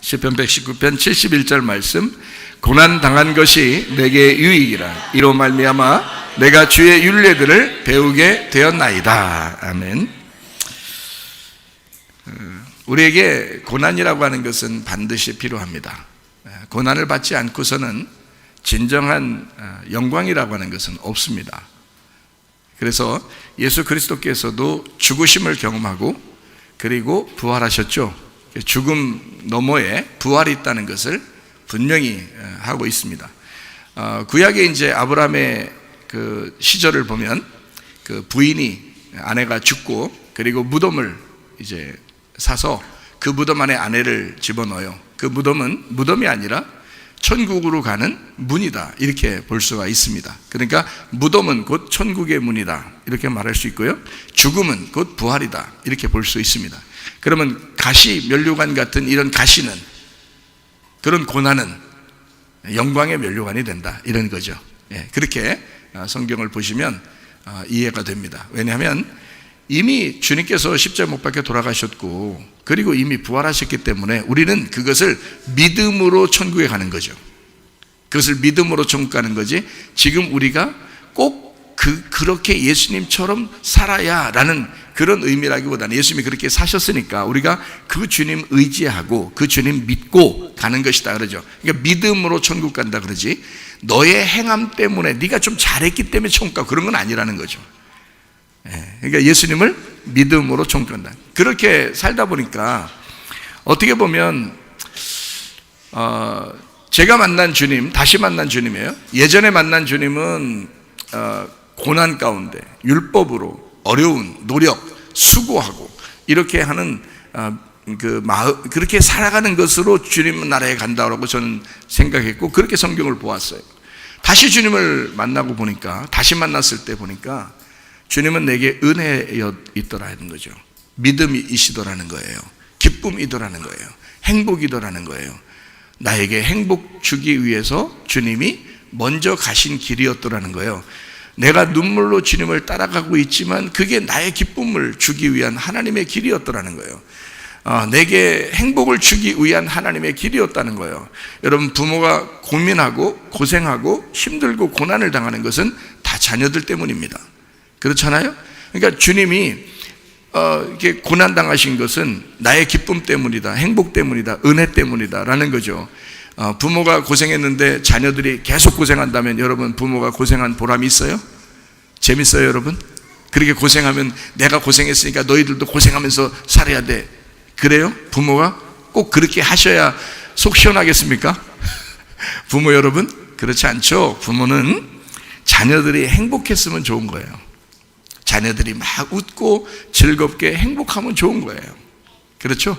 시편 119편 71절 말씀, 고난 당한 것이 내게 유익이라. 이로 말미암아 내가 주의 율례들을 배우게 되었나이다. 아멘. 우리에게 고난이라고 하는 것은 반드시 필요합니다. 고난을 받지 않고서는 진정한 영광이라고 하는 것은 없습니다. 그래서 예수 그리스도께서도 죽으심을 경험하고 그리고 부활하셨죠. 죽음 너머에 부활이 있다는 것을 분명히 하고 있습니다. 구약에 이제 아브라함의 그 시절을 보면 그 부인이, 아내가 죽고 그리고 무덤을 이제 사서 그 무덤 안에 아내를 집어넣어요. 그 무덤은 무덤이 아니라 천국으로 가는 문이다, 이렇게 볼 수가 있습니다. 그러니까 무덤은 곧 천국의 문이다, 이렇게 말할 수 있고요. 죽음은 곧 부활이다, 이렇게 볼 수 있습니다. 그러면 가시, 면류관 같은 이런 가시는, 그런 고난은 영광의 면류관이 된다, 이런 거죠. 그렇게 성경을 보시면 이해가 됩니다. 왜냐하면 이미 주님께서 십자가 못 박혀 돌아가셨고 그리고 이미 부활하셨기 때문에 우리는 그것을 믿음으로 천국에 가는 거죠. 그것을 믿음으로 천국 가는 거지, 지금 우리가 꼭 그렇게 예수님처럼 살아야 라는 그런 의미라기보다는 예수님이 그렇게 사셨으니까 우리가 그 주님 의지하고 그 주님 믿고 가는 것이다 그러죠. 그러니까 믿음으로 천국 간다 그러지, 너의 행함 때문에 네가 좀 잘했기 때문에 천국 가, 그런 건 아니라는 거죠. 그러니까 예수님을 믿음으로 천국 간다. 그렇게 살다 보니까 어떻게 보면 제가 만난 주님, 다시 만난 주님이에요. 예전에 만난 주님은 고난 가운데 율법으로 어려운 노력, 수고하고 이렇게 하는 그 마음, 그렇게 살아가는 것으로 주님 나라에 간다고 저는 생각했고 그렇게 성경을 보았어요. 다시 주님을 만나고 보니까, 다시 만났을 때 보니까 주님은 내게 은혜였더라는 거죠. 믿음이시더라는 거예요. 기쁨이더라는 거예요. 행복이더라는 거예요. 나에게 행복 주기 위해서 주님이 먼저 가신 길이었더라는 거예요. 내가 눈물로 주님을 따라가고 있지만 그게 나의 기쁨을 주기 위한 하나님의 길이었더라는 거예요. 내게 행복을 주기 위한 하나님의 길이었다는 거예요. 여러분, 부모가 고민하고 고생하고 힘들고 고난을 당하는 것은 다 자녀들 때문입니다. 그렇잖아요? 그러니까 주님이 이렇게 고난 당하신 것은 나의 기쁨 때문이다, 행복 때문이다, 은혜 때문이다 라는 거죠. 부모가 고생했는데 자녀들이 계속 고생한다면 여러분, 부모가 고생한 보람이 있어요? 재밌어요 여러분? 그렇게 고생하면 내가 고생했으니까 너희들도 고생하면서 살아야 돼, 그래요? 부모가 꼭 그렇게 하셔야 속 시원하겠습니까? 부모 여러분, 그렇지 않죠. 부모는 자녀들이 행복했으면 좋은 거예요. 자녀들이 막 웃고 즐겁게 행복하면 좋은 거예요. 그렇죠?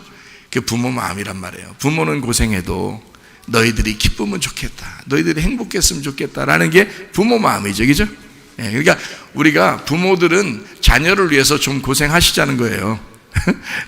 그게 부모 마음이란 말이에요. 부모는 고생해도 너희들이 기쁘면 좋겠다, 너희들이 행복했으면 좋겠다라는 게 부모 마음이죠. 그죠? 그러니까 우리가 부모들은 자녀를 위해서 좀 고생하시자는 거예요.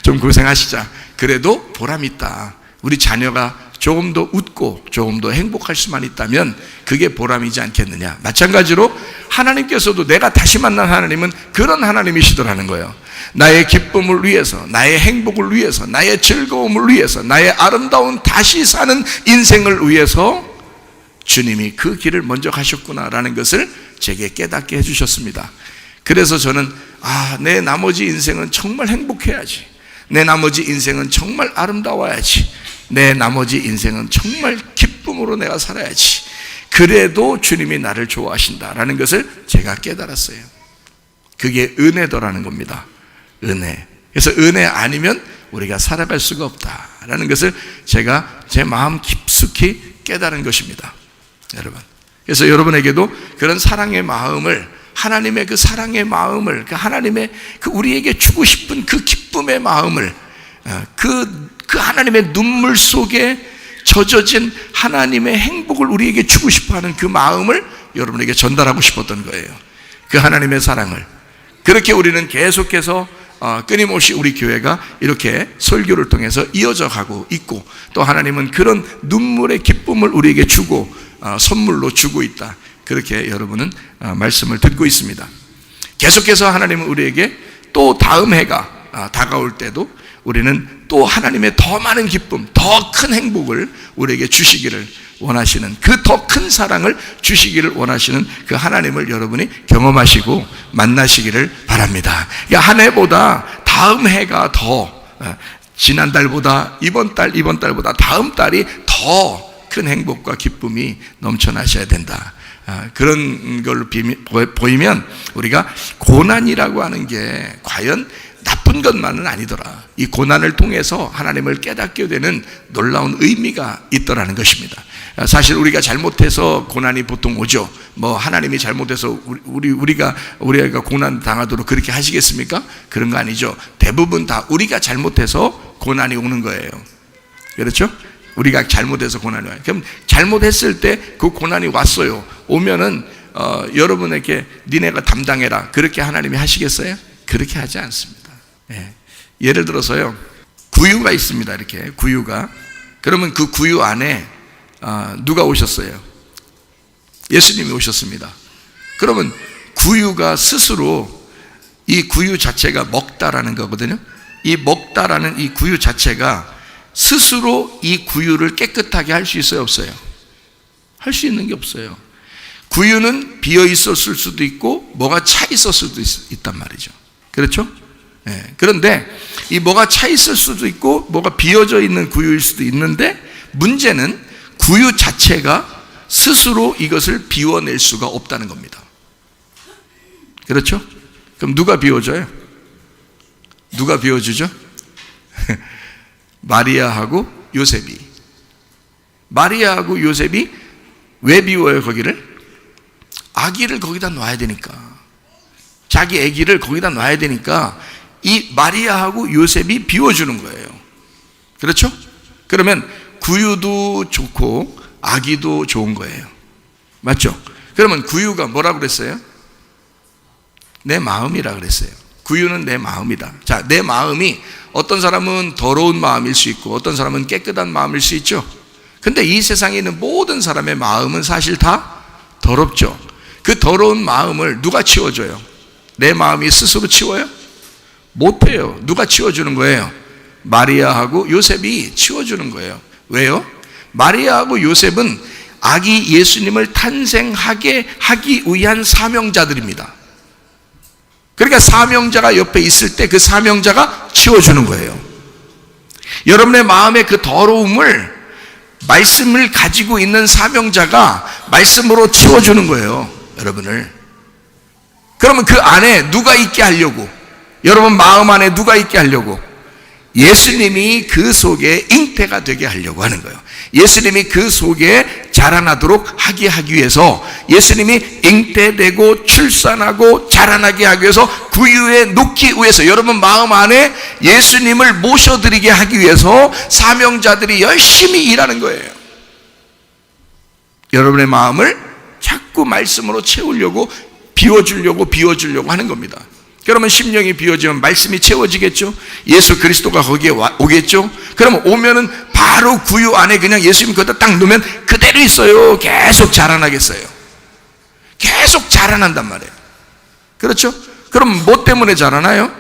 좀 고생하시자. 그래도 보람 있다. 우리 자녀가 조금 더 웃고 조금 더 행복할 수만 있다면 그게 보람이지 않겠느냐. 마찬가지로 하나님께서도, 내가 다시 만난 하나님은 그런 하나님이시더라는 거예요. 나의 기쁨을 위해서, 나의 행복을 위해서, 나의 즐거움을 위해서, 나의 아름다운 다시 사는 인생을 위해서 주님이 그 길을 먼저 가셨구나라는 것을 제게 깨닫게 해주셨습니다. 그래서 저는 내 나머지 인생은 정말 행복해야지, 내 나머지 인생은 정말 아름다워야지, 내 나머지 인생은 정말 기쁨으로 내가 살아야지, 그래도 주님이 나를 좋아하신다라는 것을 제가 깨달았어요. 그게 은혜더라는 겁니다. 은혜. 그래서 은혜 아니면 우리가 살아갈 수가 없다라는 것을 제가 제 마음 깊숙이 깨달은 것입니다, 여러분. 그래서 여러분에게도 그런 사랑의 마음을, 하나님의 그 사랑의 마음을, 그 하나님의 그 우리에게 주고 싶은 그 기쁨의 마음을, 그 하나님의 눈물 속에 젖어진 하나님의 행복을 우리에게 주고 싶어하는 그 마음을 여러분에게 전달하고 싶었던 거예요. 그 하나님의 사랑을. 그렇게 우리는 계속해서 끊임없이 우리 교회가 이렇게 설교를 통해서 이어져 가고 있고, 또 하나님은 그런 눈물의 기쁨을 우리에게 주고 선물로 주고 있다, 그렇게 여러분은 말씀을 듣고 있습니다. 계속해서 하나님은 우리에게 또 다음 해가 다가올 때도 우리는 또 하나님의 더 많은 기쁨, 더 큰 행복을 우리에게 주시기를 원하시는, 그 더 큰 사랑을 주시기를 원하시는 그 하나님을 여러분이 경험하시고 만나시기를 바랍니다. 한 해보다 다음 해가 더, 지난달보다 이번 달보다 다음 달이 더 큰 행복과 기쁨이 넘쳐나셔야 된다. 그런 걸로 보이면 우리가 고난이라고 하는 게 과연 나쁜 것만은 아니더라. 이 고난을 통해서 하나님을 깨닫게 되는 놀라운 의미가 있더라는 것입니다. 사실 우리가 잘못해서 고난이 보통 오죠. 하나님이 잘못해서 우리가 고난 당하도록 그렇게 하시겠습니까? 그런 거 아니죠. 대부분 다 우리가 잘못해서 고난이 오는 거예요. 그렇죠? 우리가 잘못해서 고난이 와요. 그럼 잘못했을 때 그 고난이 왔어요. 오면은 여러분에게 니네가 담당해라, 그렇게 하나님이 하시겠어요? 그렇게 하지 않습니다. 예를 들어서요, 구유가 있습니다. 이렇게 구유가. 그러면 그 구유 안에 누가 오셨어요? 예수님이 오셨습니다. 그러면 구유가 스스로, 이 구유 자체가 먹다라는 거거든요. 이 먹다라는 이 구유 자체가 스스로 이 구유를 깨끗하게 할 수 있어요, 없어요? 할 수 있는 게 없어요. 구유는 비어 있었을 수도 있고 뭐가 차 있었을 수도 있단 말이죠. 그렇죠? 그런데 이 뭐가 차 있을 수도 있고 뭐가 비어져 있는 구유일 수도 있는데, 문제는 구유 자체가 스스로 이것을 비워낼 수가 없다는 겁니다. 그렇죠? 그럼 누가 비워줘요? 누가 비워주죠? 마리아하고 요셉이. 마리아하고 요셉이 왜 비워요, 거기를? 아기를 거기다 놔야 되니까. 자기 아기를 거기다 놔야 되니까 이 마리아하고 요셉이 비워주는 거예요. 그렇죠? 그러면 구유도 좋고 아기도 좋은 거예요. 맞죠? 그러면 구유가 뭐라고 그랬어요? 내 마음이라 그랬어요. 구유는 내 마음이다. 자, 내 마음이 어떤 사람은 더러운 마음일 수 있고 어떤 사람은 깨끗한 마음일 수 있죠. 근데 이 세상에 있는 모든 사람의 마음은 사실 다 더럽죠. 그 더러운 마음을 누가 치워줘요? 내 마음이 스스로 치워요? 못해요. 누가 치워주는 거예요? 마리아하고 요셉이 치워주는 거예요. 왜요? 마리아하고 요셉은 아기 예수님을 탄생하게 하기 위한 사명자들입니다. 그러니까 사명자가 옆에 있을 때 그 사명자가 치워주는 거예요. 여러분의 마음의 그 더러움을 말씀을 가지고 있는 사명자가 말씀으로 치워주는 거예요, 여러분을. 그러면 그 안에 누가 있게 하려고? 여러분 마음 안에 누가 있게 하려고? 예수님이 그 속에 잉태가 되게 하려고 하는 거예요. 예수님이 그 속에 자라나도록 하게 하기 위해서, 예수님이 잉태되고 출산하고 자라나게 하기 위해서, 구유에 놓기 위해서, 여러분 마음 안에 예수님을 모셔드리게 하기 위해서 사명자들이 열심히 일하는 거예요. 여러분의 마음을 자꾸 말씀으로 채우려고, 비워주려고 하는 겁니다. 그러면 심령이 비워지면 말씀이 채워지겠죠. 예수 그리스도가 거기에 오겠죠. 그러면 오면은 바로 구유 안에 그냥 예수님 거기다 딱 놓으면 그대로 있어요. 계속 자라나겠어요. 계속 자라난단 말이에요. 그렇죠? 그럼 뭐 때문에 자라나요?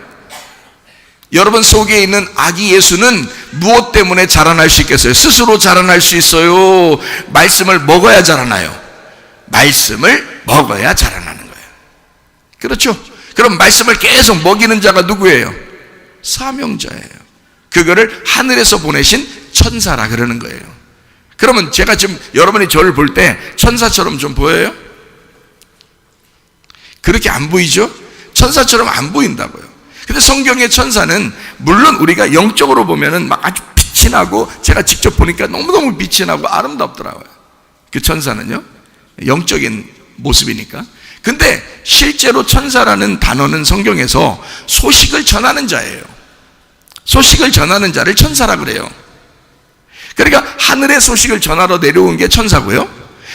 여러분 속에 있는 아기 예수는 무엇 때문에 자라날 수 있겠어요? 스스로 자라날 수 있어요? 말씀을 먹어야 자라나요? 말씀을 먹어야 자라나는 거예요. 그렇죠? 그럼 말씀을 계속 먹이는 자가 누구예요? 사명자예요. 그거를 하늘에서 보내신 천사라 그러는 거예요. 그러면 제가 지금 여러분이 저를 볼 때 천사처럼 좀 보여요? 그렇게 안 보이죠? 천사처럼 안 보인다고요. 근데 성경의 천사는 물론 우리가 영적으로 보면은 막 아주 빛이 나고, 제가 직접 보니까 너무너무 빛이 나고 아름답더라고요. 그 천사는요, 영적인 모습이니까. 근데 실제로 천사라는 단어는 성경에서 소식을 전하는 자예요. 소식을 전하는 자를 천사라 그래요. 그러니까 하늘의 소식을 전하러 내려온 게 천사고요.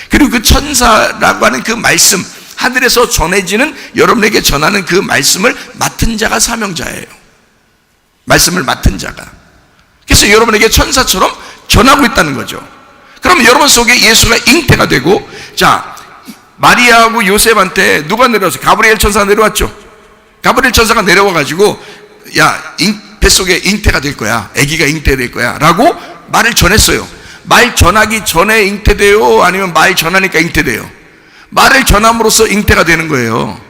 그리고 그 천사라고 하는 그 말씀, 하늘에서 전해지는, 여러분에게 전하는 그 말씀을 맡은 자가 사명자예요. 말씀을 맡은 자가. 그래서 여러분에게 천사처럼 전하고 있다는 거죠. 그럼 여러분 속에 예수가 잉태가 되고, 자, 마리아하고 요셉한테 누가 내려왔어요? 가브리엘 천사가 내려왔죠. 가브리엘 천사가 내려와가지고, 야, 뱃속에 잉태가 될 거야. 아기가 잉태될 거야 라고 말을 전했어요. 말 전하기 전에 잉태돼요? 아니면 말 전하니까 잉태돼요? 말을 전함으로써 잉태가 되는 거예요.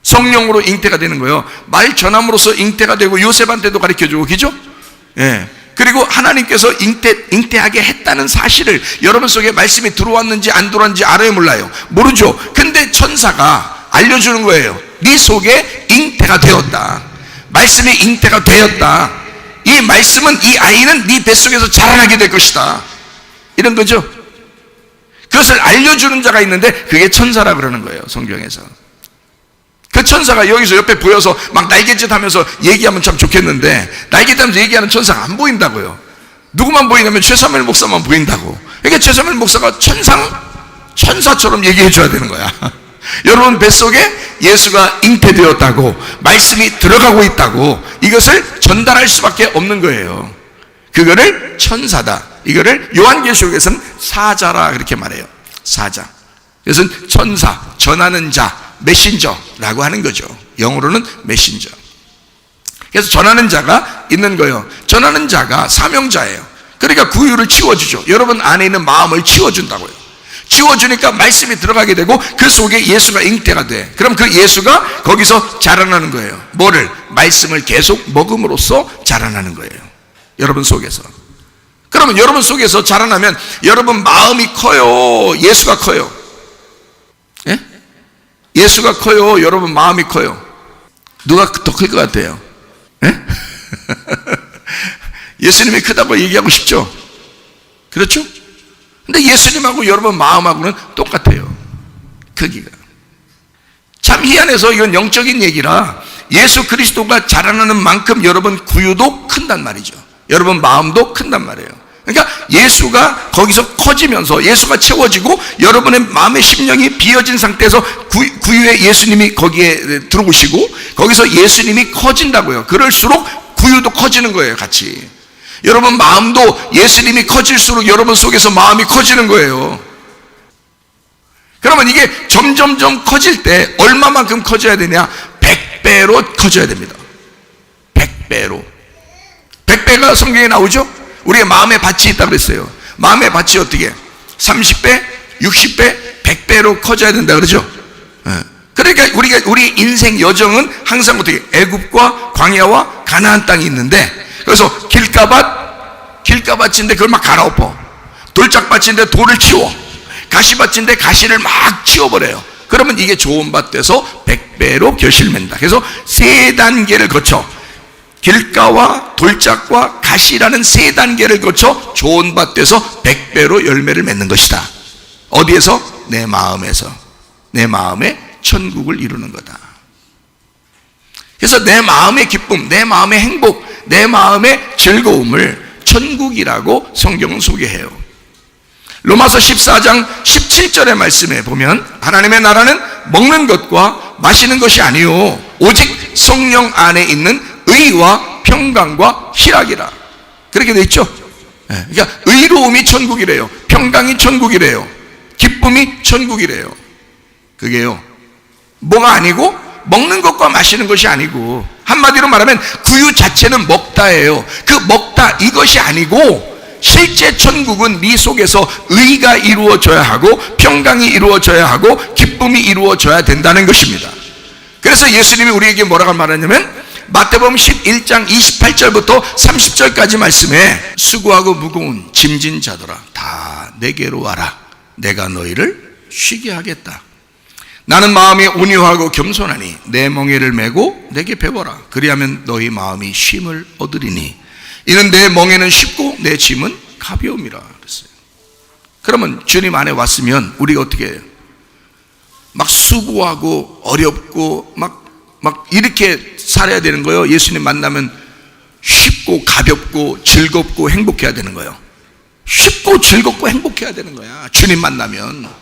성령으로 잉태가 되는 거예요. 말 전함으로써 잉태가 되고, 요셉한테도 가르쳐주고, 그죠? 예. 그리고 하나님께서 잉태하게 했다는 사실을 여러분 속에 말씀이 들어왔는지 안 들어왔는지 알아요, 몰라요? 모르죠. 근데 천사가 알려주는 거예요. 네 속에 잉태가 되었다. 말씀이 잉태가 되었다. 이 말씀은, 이 아이는 네 뱃속에서 자라나게 될 것이다. 이런 거죠. 그것을 알려주는 자가 있는데 그게 천사라 그러는 거예요, 성경에서. 그 천사가 여기서 옆에 보여서 막 날갯짓 하면서 얘기하면 참 좋겠는데, 날갯짓 하면서 얘기하는 천사가 안 보인다고요. 누구만 보이냐면 최사무엘 목사만 보인다고. 그러니까 최사무엘 목사가 천사처럼 얘기해 줘야 되는 거야. 여러분 뱃속에 예수가 잉태되었다고, 말씀이 들어가고 있다고, 이것을 전달할 수밖에 없는 거예요. 그거를 천사다, 이거를 요한계시록에서는 사자라 그렇게 말해요. 사자. 그래서 천사, 전하는 자, 메신저라고 하는 거죠. 영어로는 메신저. 그래서 전하는 자가 있는 거예요. 전하는 자가 사명자예요. 그러니까 구유를 치워주죠. 여러분 안에 있는 마음을 치워준다고요. 치워주니까 말씀이 들어가게 되고 그 속에 예수가 잉태가 돼. 그럼 그 예수가 거기서 자라나는 거예요. 뭐를? 말씀을 계속 먹음으로써 자라나는 거예요. 여러분 속에서. 그러면 여러분 속에서 자라나면 여러분 마음이 커요? 예수가 커요? 예? 예수가 커요? 여러분 마음이 커요? 누가 더 클 것 같아요? 예? 예수님이 크다고 얘기하고 싶죠? 그렇죠? 근데 예수님하고 여러분 마음하고는 똑같아요, 크기가. 참 희한해서 이건 영적인 얘기라 예수 그리스도가 자라나는 만큼 여러분 구유도 큰단 말이죠. 여러분 마음도 큰단 말이에요. 그러니까 예수가 거기서 커지면서 예수가 채워지고 여러분의 마음의 심령이 비어진 상태에서 구유에 예수님이 거기에 들어오시고 거기서 예수님이 커진다고요. 그럴수록 구유도 커지는 거예요, 같이. 여러분 마음도 예수님이 커질수록 여러분 속에서 마음이 커지는 거예요. 그러면 이게 점점점 커질 때 얼마만큼 커져야 되냐? 100배로 커져야 됩니다. 100배로. 100배가 성경에 나오죠? 우리의 마음의 밭이 있다고 그랬어요. 마음의 밭이 어떻게? 30배, 60배, 100배로 커져야 된다 그러죠? 그러니까 우리 인생 여정은 항상 어떻게? 애굽과 광야와 가나안 땅이 있는데, 그래서 길가밭인데 그걸 막 갈아엎어. 돌짝밭인데 돌을 치워. 가시밭인데 가시를 막 치워버려요. 그러면 이게 좋은 밭 돼서 100배로 결실을 맺는다. 그래서 세 단계를 거쳐, 길가와 돌짝과 가시라는 세 단계를 거쳐 좋은 밭 돼서 100배로 열매를 맺는 것이다. 어디에서? 내 마음에서. 내 마음에 천국을 이루는 거다. 그래서 내 마음의 기쁨, 내 마음의 행복, 내 마음의 즐거움을 천국이라고 성경은 소개해요. 로마서 14장 17절의 말씀에 보면 하나님의 나라는 먹는 것과 마시는 것이 아니요 오직 성령 안에 있는 의와 평강과 희락이라. 그렇게 돼 있죠. 그러니까 의로움이 천국이래요. 평강이 천국이래요. 기쁨이 천국이래요. 그게요, 뭐가 아니고 먹는 것과 마시는 것이 아니고, 한마디로 말하면 구유 자체는 먹다예요. 그 먹다 이것이 아니고 실제 천국은 네 속에서 의가 이루어져야 하고 평강이 이루어져야 하고 기쁨이 이루어져야 된다는 것입니다. 그래서 예수님이 우리에게 뭐라고 말하냐면 마태복음 11장 28절부터 30절까지 말씀에 수고하고 무거운 짐진 자들아 다 내게로 와라. 내가 너희를 쉬게 하겠다. 나는 마음이 온유하고 겸손하니 내 멍에를 메고 내게 배워라. 그리하면 너희 마음이 쉼을 얻으리니 이는 내 멍에는 쉽고 내 짐은 가벼움이라 그랬어요. 그러면 주님 안에 왔으면 우리가 어떻게 해요? 막 수고하고 어렵고 막 이렇게 살아야 되는 거예요? 예수님 만나면 쉽고 가볍고 즐겁고 행복해야 되는 거예요? 쉽고 즐겁고 행복해야 되는 거야, 주님 만나면.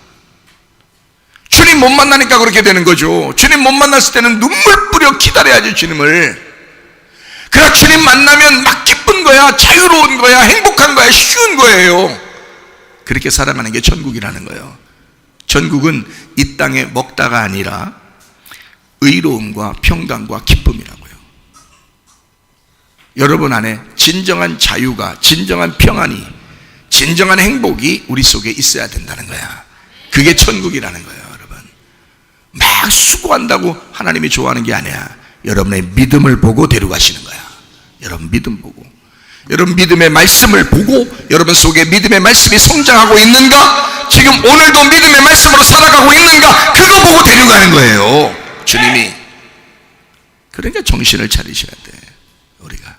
주님 못 만나니까 그렇게 되는 거죠. 주님 못 만났을 때는 눈물 뿌려 기다려야지, 주님을. 그러나 주님 만나면 막 기쁜 거야, 자유로운 거야, 행복한 거야, 쉬운 거예요. 그렇게 살아가는 게 천국이라는 거예요. 천국은 이 땅에 먹다가 아니라 의로움과 평강과 기쁨이라고요. 여러분 안에 진정한 자유가, 진정한 평안이, 진정한 행복이 우리 속에 있어야 된다는 거야. 그게 천국이라는 거예요. 여러분, 막 수고한다고 하나님이 좋아하는 게 아니야. 여러분의 믿음을 보고 데려가시는 거야. 여러분 믿음 보고, 여러분 믿음의 말씀을 보고, 여러분 속에 믿음의 말씀이 성장하고 있는가, 지금 오늘도 믿음의 말씀으로 살아가고 있는가, 그거 보고 데려가는 거예요, 주님이. 그러니까 정신을 차리셔야 돼, 우리가.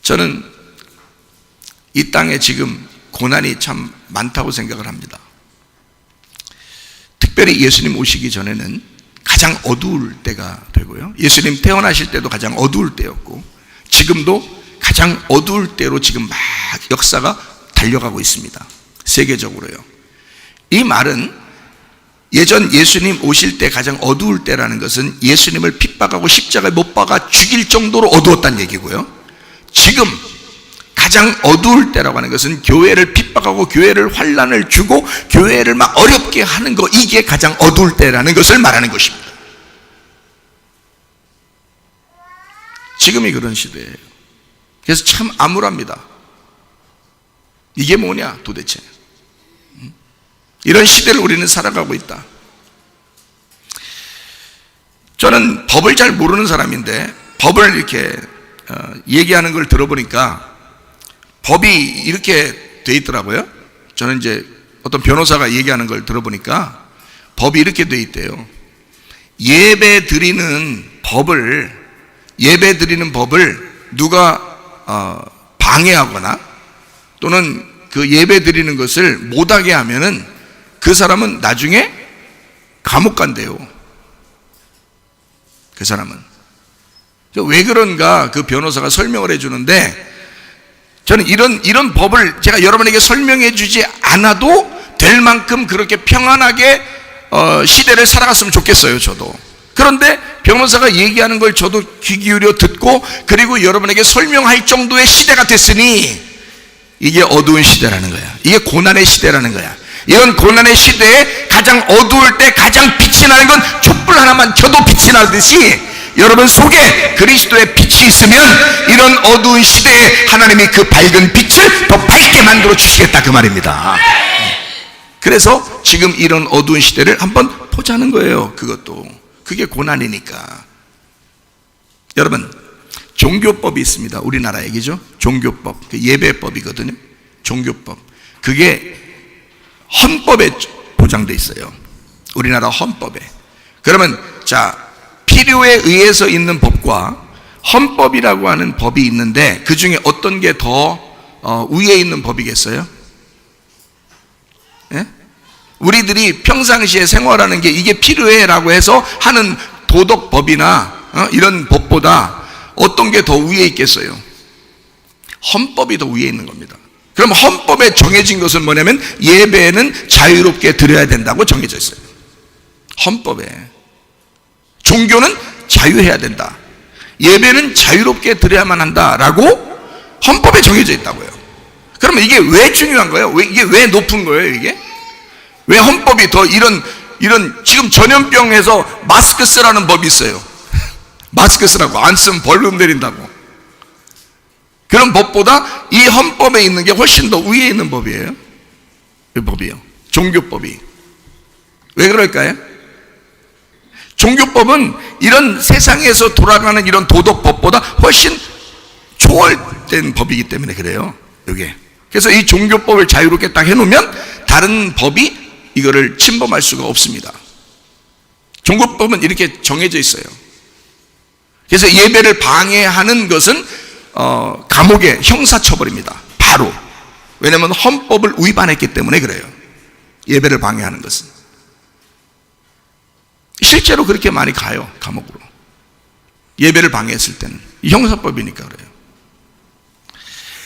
저는 이 땅에 지금 고난이 참 많다고 생각을 합니다. 특별히 예수님 오시기 전에는 가장 어두울 때가 되고요, 예수님 태어나실 때도 가장 어두울 때였고, 지금도 가장 어두울 때로 지금 막 역사가 달려가고 있습니다, 세계적으로요. 이 말은 예전 예수님 오실 때 가장 어두울 때라는 것은 예수님을 핍박하고 십자가에 못 박아 죽일 정도로 어두웠다는 얘기고요, 지금 가장 어두울 때라고 하는 것은 교회를 핍박하고 교회를 환난을 주고 교회를 막 어렵게 하는 거, 이게 가장 어두울 때라는 것을 말하는 것입니다. 지금이 그런 시대예요. 그래서 참 암울합니다. 이게 뭐냐 도대체. 이런 시대를 우리는 살아가고 있다. 저는 법을 잘 모르는 사람인데 법을 이렇게 얘기하는 걸 들어보니까 법이 이렇게 돼 있더라고요. 저는 이제 어떤 변호사가 얘기하는 걸 들어보니까 법이 이렇게 돼 있대요. 예배 드리는 법을 누가 방해하거나 또는 그 예배 드리는 것을 못하게 하면은 그 사람은 나중에 감옥 간대요. 그 사람은. 왜 그런가 그 변호사가 설명을 해주는데, 저는 이런 법을 제가 여러분에게 설명해 주지 않아도 될 만큼 그렇게 평안하게 시대를 살아갔으면 좋겠어요, 저도. 그런데 변호사가 얘기하는 걸 저도 귀 기울여 듣고, 그리고 여러분에게 설명할 정도의 시대가 됐으니 이게 어두운 시대라는 거야. 이게 고난의 시대라는 거야. 이런 고난의 시대에 가장 어두울 때 가장 빛이 나는 건 촛불 하나만 켜도 빛이 나듯이 여러분 속에 그리스도의 빛이 있으면 이런 어두운 시대에 하나님이 그 밝은 빛을 더 밝게 만들어 주시겠다, 그 말입니다. 그래서 지금 이런 어두운 시대를 한번 보자는 거예요. 그게 고난이니까. 여러분, 종교법이 있습니다. 우리나라 얘기죠. 종교법, 예배법이거든요. 종교법. 그게 헌법에 보장돼 있어요. 우리나라 헌법에. 그러면 자, 필요에 의해서 있는 법과 헌법이라고 하는 법이 있는데 그 중에 어떤 게 더 위에 있는 법이겠어요? 예? 우리들이 평상시에 생활하는 게 이게 필요해라고 해서 하는 도덕법이나 이런 법보다 어떤 게 더 위에 있겠어요? 헌법이 더 위에 있는 겁니다. 그럼 헌법에 정해진 것은 뭐냐면 예배는 자유롭게 드려야 된다고 정해져 있어요. 헌법에. 종교는 자유해야 된다. 예배는 자유롭게 드려야만 한다라고 헌법에 정해져 있다고요. 그러면 이게 왜 중요한 거예요? 이게 왜 높은 거예요? 이게 왜 헌법이 더 이런 지금 전염병에서 마스크 쓰라는 법이 있어요. 마스크 쓰라고, 안 쓰면 벌금 내린다고. 그런 법보다 이 헌법에 있는 게 훨씬 더 위에 있는 법이에요. 이 법이요. 종교법이. 왜 그럴까요? 종교법은 이런 세상에서 돌아가는 이런 도덕법보다 훨씬 초월된 법이기 때문에 그래요. 이게. 그래서 이 종교법을 자유롭게 딱 해놓으면 다른 법이 이거를 침범할 수가 없습니다. 종교법은 이렇게 정해져 있어요. 그래서 예배를 방해하는 것은 감옥의 형사처벌입니다. 바로. 왜냐하면 헌법을 위반했기 때문에 그래요. 예배를 방해하는 것은. 실제로 그렇게 많이 가요, 감옥으로. 예배를 방해했을 때는. 형사법이니까 그래요.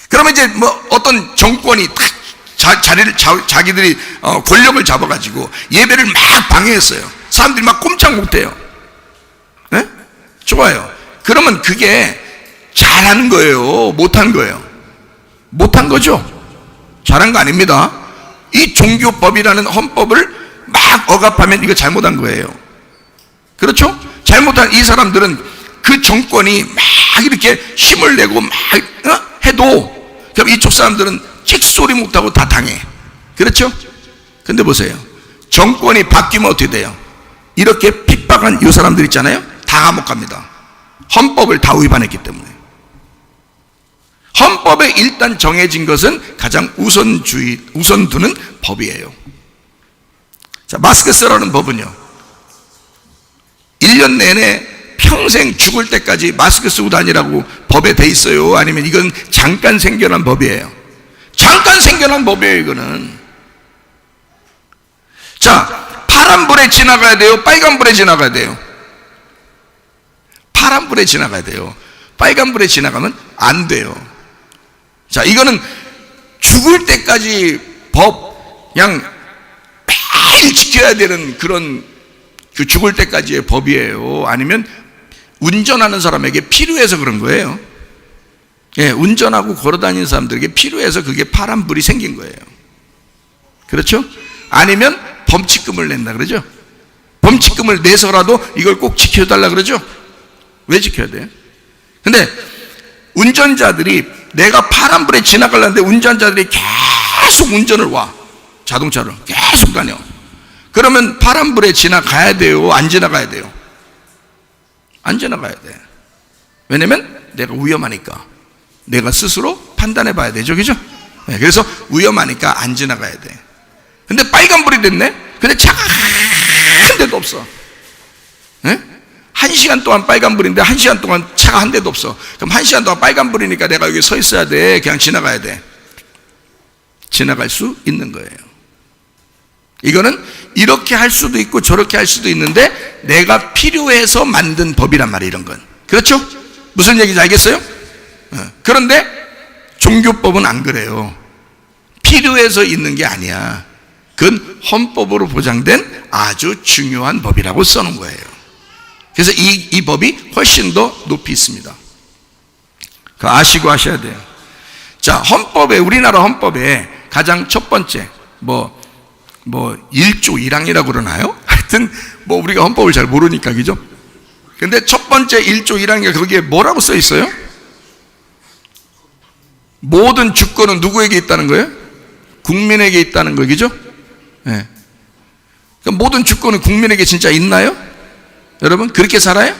그러면 이제 뭐 어떤 정권이 딱 자기들이 권력을 잡아가지고 예배를 막 방해했어요. 사람들이 막 꼼짝 못해요. 네? 좋아요. 그러면 그게 잘하는 거예요? 못한 거예요? 못한 거죠? 잘한 거 아닙니다. 이 종교법이라는 헌법을 막 억압하면 이거 잘못한 거예요. 그렇죠? 잘못한 이 사람들은 그 정권이 막 이렇게 힘을 내고 막 해도 그럼 이쪽 사람들은 찍소리 못하고 다 당해. 그렇죠? 근데 보세요, 정권이 바뀌면 어떻게 돼요? 이렇게 핍박한 이 사람들 있잖아요, 다 감옥 갑니다. 헌법을 다 위반했기 때문에. 헌법에 일단 정해진 것은 가장 우선 두는 법이에요. 자, 마스크 쓰라는 법은요, 1년 내내 평생 죽을 때까지 마스크 쓰고 다니라고 법에 돼 있어요? 아니면 이건 잠깐 생겨난 법이에요? 잠깐 생겨난 법이에요, 이거는. 자, 파란불에 지나가야 돼요? 빨간불에 지나가야 돼요? 파란불에 지나가야 돼요. 빨간불에 지나가면 안 돼요. 자, 이거는 죽을 때까지 법, 그냥 매일 지켜야 되는 그런 그 죽을 때까지의 법이에요? 아니면 운전하는 사람에게 필요해서 그런 거예요? 예, 운전하고 걸어다니는 사람들에게 필요해서 그게 파란불이 생긴 거예요. 그렇죠? 아니면 범칙금을 낸다 그러죠? 범칙금을 내서라도 이걸 꼭 지켜달라 그러죠? 왜 지켜야 돼요? 근데 운전자들이, 내가 파란불에 지나가려는데 운전자들이 계속 운전을 와, 자동차로 계속 다녀. 그러면 파란불에 지나가야 돼요? 안 지나가야 돼요? 안 지나가야 돼. 왜냐면 내가 위험하니까. 내가 스스로 판단해 봐야 되죠, 그죠? 네, 그래서 위험하니까 안 지나가야 돼. 근데 빨간불이 됐네? 근데 차가 한 대도 없어. 네? 1시간 동안 빨간불인데 1시간 동안 차가 한 대도 없어. 그럼 1시간 동안 빨간불이니까 내가 여기 서 있어야 돼? 그냥 지나가야 돼? 지나갈 수 있는 거예요. 이거는 이렇게 할 수도 있고 저렇게 할 수도 있는데 내가 필요해서 만든 법이란 말이에요, 이런 건. 그렇죠? 무슨 얘기인지 알겠어요? 그런데 종교법은 안 그래요. 필요해서 있는 게 아니야. 그건 헌법으로 보장된 아주 중요한 법이라고 써놓은 거예요. 그래서 이 법이 훨씬 더 높이 있습니다. 그거 아시고 하셔야 돼요. 자, 헌법에, 우리나라 헌법에 가장 첫 번째, 뭐 1조 1항이라고 그러나요? 하여튼 우리가 헌법을 잘 모르니까, 그죠? 근데 첫 번째 1조 1항에 거기에 뭐라고 써 있어요? 모든 주권은 누구에게 있다는 거예요? 국민에게 있다는 거, 그죠? 네. 그러니까 모든 주권은 국민에게 진짜 있나요? 여러분, 그렇게 살아요?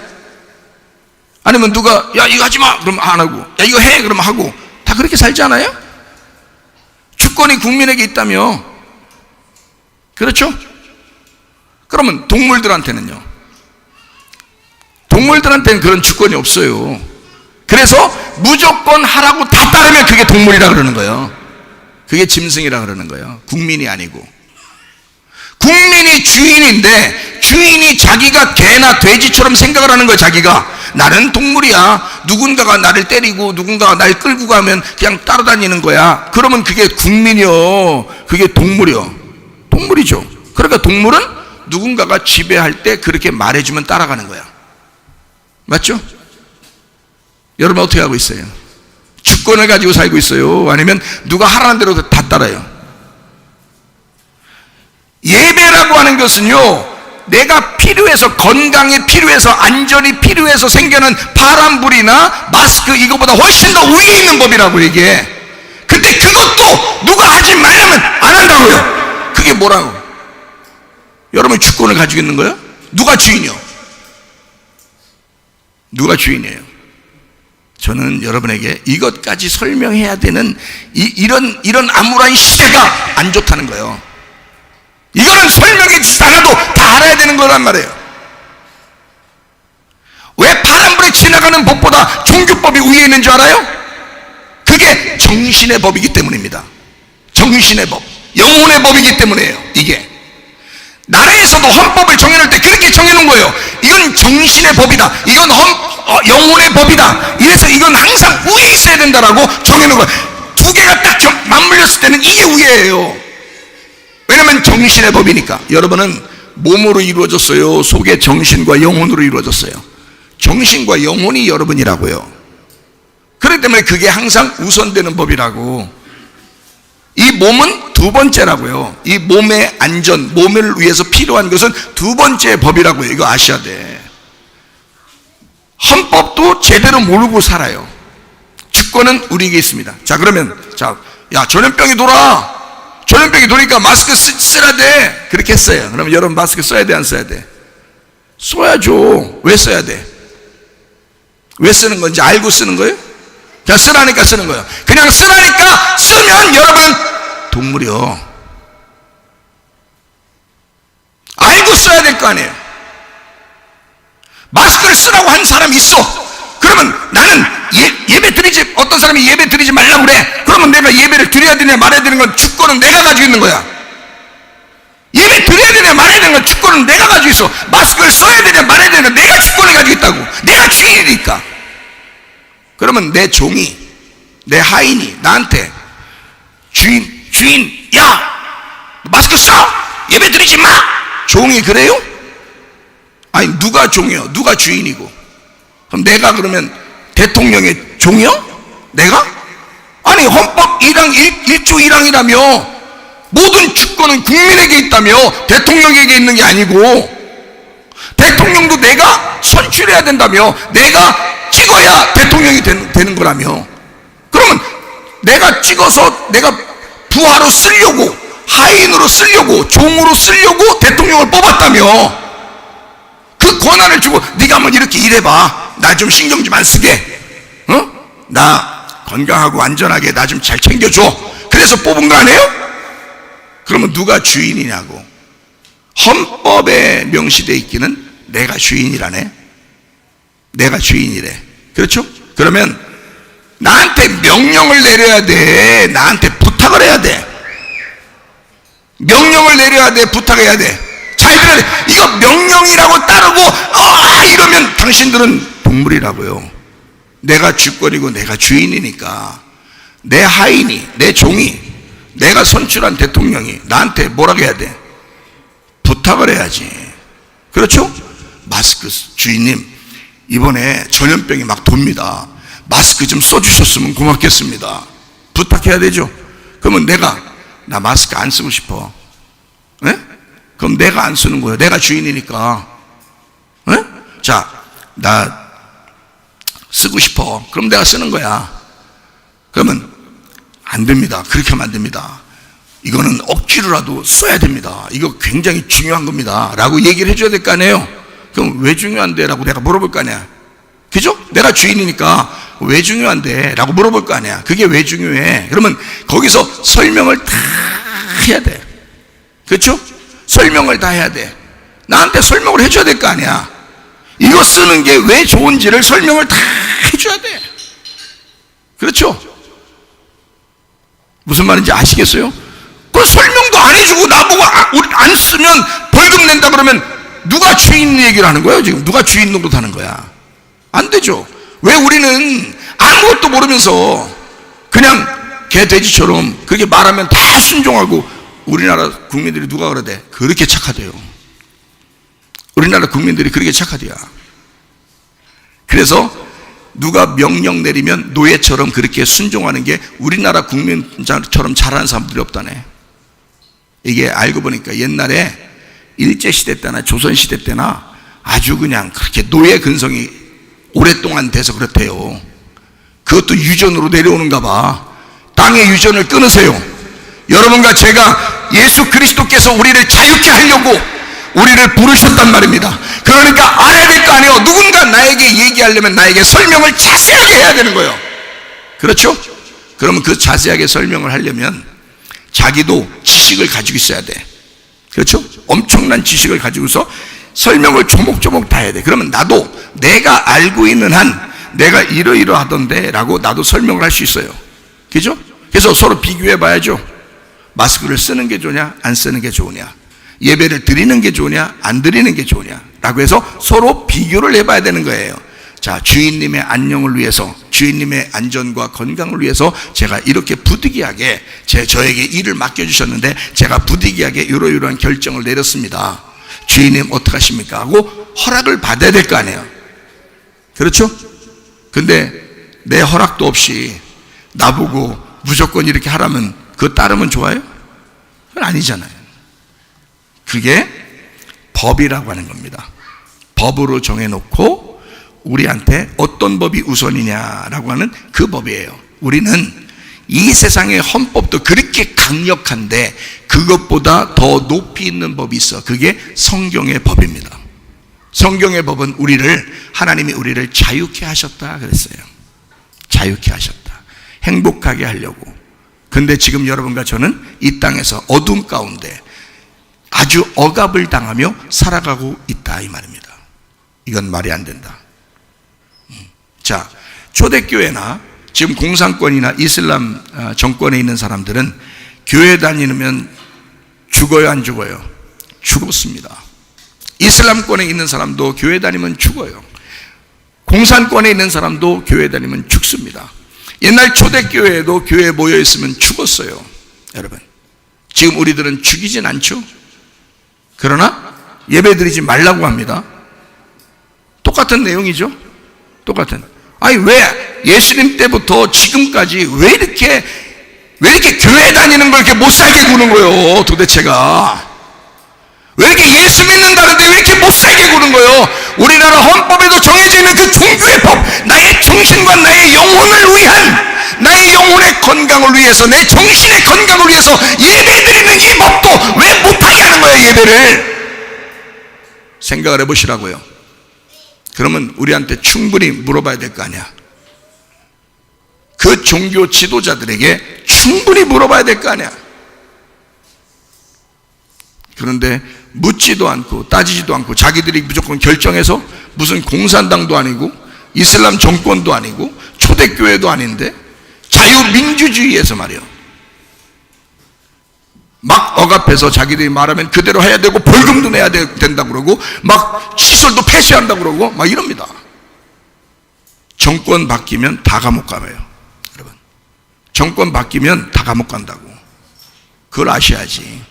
아니면 누가, 야, 이거 하지 마! 그러면 안 하고, 야, 이거 해! 그러면 하고. 다 그렇게 살지 않아요? 주권이 국민에게 있다며. 그렇죠? 그러면 동물들한테는요? 동물들한테는 그런 주권이 없어요. 그래서 무조건 하라고 다 따르면 그게 동물이라 그러는 거예요. 그게 짐승이라 그러는 거예요. 국민이 아니고. 국민이 주인인데 주인이 자기가 개나 돼지처럼 생각을 하는 거예요. 자기가 나는 동물이야, 누군가가 나를 때리고 누군가가 날 끌고 가면 그냥 따라다니는 거야. 그러면 그게 국민이요, 그게 동물이요? 동물이죠. 그러니까 동물은 누군가가 지배할 때 그렇게 말해주면 따라가는 거야. 맞죠? 여러분 어떻게 하고 있어요? 주권을 가지고 살고 있어요? 아니면 누가 하라는 대로 다 따라요? 예배라고 하는 것은요, 내가 필요해서, 건강에 필요해서, 안전이 필요해서 생겨난 파란불이나 마스크 이거보다 훨씬 더 위에 있는 법이라고 이게. 근데 그것도 누가 하지 말라면 안 한다고요. 그게 뭐라고? 여러분이 주권을 가지고 있는 거예요? 누가 주인이요? 누가 주인이에요? 저는 여러분에게 이것까지 설명해야 되는 이런 암울한 시대가 안 좋다는 거예요. 이거는 설명해 주지 않아도 다 알아야 되는 거란 말이에요. 왜 파란불에 지나가는 법보다 종교법이 위에 있는 줄 알아요? 그게 정신의 법이기 때문입니다. 정신의 법, 영혼의 법이기 때문이에요. 이게 나라에서도 헌법을 정해놓을 때 그렇게 정해놓은 거예요. 이건 정신의 법이다, 이건 영혼의 법이다. 이래서 이건 항상 위에 있어야 된다라고 정해놓은 거예요. 두 개가 딱 맞물렸을 때는 이게 위에예요. 왜냐면 정신의 법이니까. 여러분은 몸으로 이루어졌어요? 속의 정신과 영혼으로 이루어졌어요? 정신과 영혼이 여러분이라고요. 그렇기 때문에 그게 항상 우선되는 법이라고. 이 몸은 두 번째라고요. 이 몸의 안전, 몸을 위해서 필요한 것은 두 번째 법이라고요. 이거 아셔야 돼. 헌법도 제대로 모르고 살아요. 주권은 우리에게 있습니다. 자, 그러면 야, 전염병이 돌아. 전염병이 도니까 마스크 쓰라 돼. 그렇게 했어요. 그럼 여러분 마스크 써야 돼, 안 써야 돼? 써야죠. 왜 써야 돼? 왜 쓰는 건지 알고 쓰는 거예요? 그냥 쓰라니까 쓰는 거예요. 그냥 쓰라니까 쓰면 여러분 동물이요. 알고 써야 될 거 아니에요. 마스크를 쓰라고 한 사람이 있어. 그러면 나는 예배 드리지, 어떤 사람이 예배 드리지 말라고 그래. 그러면 내가 예배를 드려야 되냐 말아야 되는 건 주권은 내가 가지고 있는 거야. 예배 드려야 되냐 말아야 되는 건 주권은 내가 가지고 있어. 마스크를 써야 되냐 말아야 되냐 내가 주권을 가지고 있다고. 내가 주인이니까. 그러면 내 종이, 내 하인이 나한테 주인, 야, 마스크 써! 예배 드리지 마! 종이 그래요? 아니, 누가 종이요? 누가 주인이고? 그럼 내가 그러면 대통령의 종이요? 내가? 아니, 헌법 1조 1항이라며 모든 주권은 국민에게 있다며 대통령에게 있는 게 아니고, 대통령도 내가 선출해야 된다며, 내가 찍어야 대통령이 되는 거라며. 그러면 내가 찍어서 내가 부하로 쓰려고, 하인으로 쓰려고, 종으로 쓰려고 대통령을 뽑았다며. 그 권한을 주고 네가 한번 이렇게 일해봐. 나 좀 신경 좀 안 쓰게. 나 건강하고 안전하게 나 좀 잘 챙겨줘. 그래서 뽑은 거 아니에요? 그러면 누가 주인이냐고. 헌법에 명시되어 있기는 내가 주인이라네. 내가 주인이래. 그렇죠? 그러면 나한테 명령을 내려야 돼. 나한테 부탁을 해야 돼. 명령을 내려야 돼. 부탁해야 돼. 잘 들어야 돼. 이거 명령이라고 따르고 이러면 당신들은 동물이라고요. 내가 주권이고 내가 주인이니까 내 하인이, 내 종이, 내가 선출한 대통령이 나한테 뭐라고 해야 돼? 부탁을 해야지. 그렇죠? 마스크 주인님, 이번에 전염병이 막 돕니다. 마스크 좀 써주셨으면 고맙겠습니다. 부탁해야 되죠. 그러면 나 마스크 안 쓰고 싶어. 네? 그럼 내가 안 쓰는 거예요. 내가 주인이니까. 네? 자, 나 쓰고 싶어. 그럼 내가 쓰는 거야. 그러면 안 됩니다. 그렇게 하면 안 됩니다. 이거는 억지로라도 써야 됩니다. 이거 굉장히 중요한 겁니다. 라고 얘기를 해줘야 될 거 아니에요. 그럼 왜 중요한데? 라고 내가 물어볼 거 아니야. 그죠? 내가 주인이니까 왜 중요한데? 라고 물어볼 거 아니야. 그게 왜 중요해? 그러면 거기서 설명을 다 해야 돼. 그렇죠? 설명을 다 해야 돼. 나한테 설명을 해줘야 될 거 아니야. 이거 쓰는 게 왜 좋은지를 설명을 다 해줘야 돼. 그렇죠? 무슨 말인지 아시겠어요? 그 설명도 안 해주고 나보고 우리 안 쓰면 벌금 낸다 그러면 누가 주인 얘기를 하는 거예요? 지금 누가 주인 노릇 하는 거야? 안 되죠. 왜 우리는 아무것도 모르면서 그냥 개 돼지처럼 그렇게 말하면 다 순종하고. 우리나라 국민들이 누가 그러대? 그렇게 착하대요. 우리나라 국민들이 그렇게 착하대요. 그래서 누가 명령 내리면 노예처럼 그렇게 순종하는 게 우리나라 국민처럼 잘하는 사람들이 없다네. 이게 알고 보니까 옛날에 일제시대 때나 조선시대 때나 아주 그냥 그렇게 노예 근성이 오랫동안 돼서 그렇대요. 그것도 유전으로 내려오는가 봐. 땅의 유전을 끊으세요. 여러분과 제가 예수 그리스도께서 우리를 자유케 하려고 우리를 부르셨단 말입니다. 그러니까 알아야 될 거 아니에요. 누군가 나에게 얘기하려면 나에게 설명을 자세하게 해야 되는 거예요. 그렇죠? 그러면 그 자세하게 설명을 하려면 자기도 지식을 가지고 있어야 돼. 그렇죠? 엄청난 지식을 가지고서 설명을 조목조목 다 해야 돼. 그러면 나도 내가 알고 있는 한 내가 이러이러하던데 라고 나도 설명을 할 수 있어요. 그죠? 그래서 서로 비교해 봐야죠. 마스크를 쓰는 게 좋냐 안 쓰는 게 좋으냐, 예배를 드리는 게 좋으냐 안 드리는 게 좋으냐 라고 해서 서로 비교를 해봐야 되는 거예요. 자, 주인님의 안녕을 위해서, 주인님의 안전과 건강을 위해서 제가 이렇게 부득이하게 저에게 일을 맡겨주셨는데 제가 부득이하게 이러이러한 결정을 내렸습니다. 주인님 어떡하십니까? 하고 허락을 받아야 될 거 아니에요. 그렇죠? 근데 내 허락도 없이 나보고 무조건 이렇게 하라면 그거 따르면 좋아요? 그건 아니잖아요. 그게 법이라고 하는 겁니다. 법으로 정해놓고 우리한테 어떤 법이 우선이냐라고 하는 그 법이에요. 우리는 이 세상의 헌법도 그렇게 강력한데 그것보다 더 높이 있는 법이 있어. 그게 성경의 법입니다. 성경의 법은 하나님이 우리를 자유케 하셨다 그랬어요. 자유케 하셨다. 행복하게 하려고. 근데 지금 여러분과 저는 이 땅에서 어둠 가운데 아주 억압을 당하며 살아가고 있다 이 말입니다. 이건 말이 안 된다. 자, 초대교회나 지금 공산권이나 이슬람 정권에 있는 사람들은 교회 다니면 죽어요, 안 죽어요? 죽었습니다. 이슬람권에 있는 사람도 교회 다니면 죽어요. 공산권에 있는 사람도 교회 다니면 죽습니다. 옛날 초대교회에도 교회에 모여 있으면 죽었어요. 여러분, 지금 우리들은 죽이진 않죠? 그러나 예배드리지 말라고 합니다. 똑같은 내용이죠? 똑같은. 아니, 왜 예수님 때부터 지금까지 왜 이렇게 교회 다니는 걸 이렇게 못 살게 구는 거예요, 도대체가? 왜 이렇게 예수 믿는다는데 왜 이렇게 못 살게 구는 거예요? 우리나라 헌법에도 정해져 있는 그 종교의 법, 나의 정신과 나의 영혼을 위한, 나의 영혼의 건강을 위해서, 내 정신의 건강을 위해서 예배드리는 이 법도 왜 못하게 하는 거예요, 예배를? 생각을 해보시라고요. 그러면 우리한테 충분히 물어봐야 될 거 아니야. 그 종교 지도자들에게 충분히 물어봐야 될 거 아니야. 그런데 묻지도 않고 따지지도 않고 자기들이 무조건 결정해서, 무슨 공산당도 아니고 이슬람 정권도 아니고 초대교회도 아닌데 자유민주주의에서 말이에요, 막 억압해서 자기들이 말하면 그대로 해야 되고 벌금도 내야 된다고 그러고 막 시설도 폐쇄한다고 그러고 막 이럽니다. 정권 바뀌면 다 감옥 가요. 여러분, 정권 바뀌면 다 감옥 간다고. 그걸 아셔야지.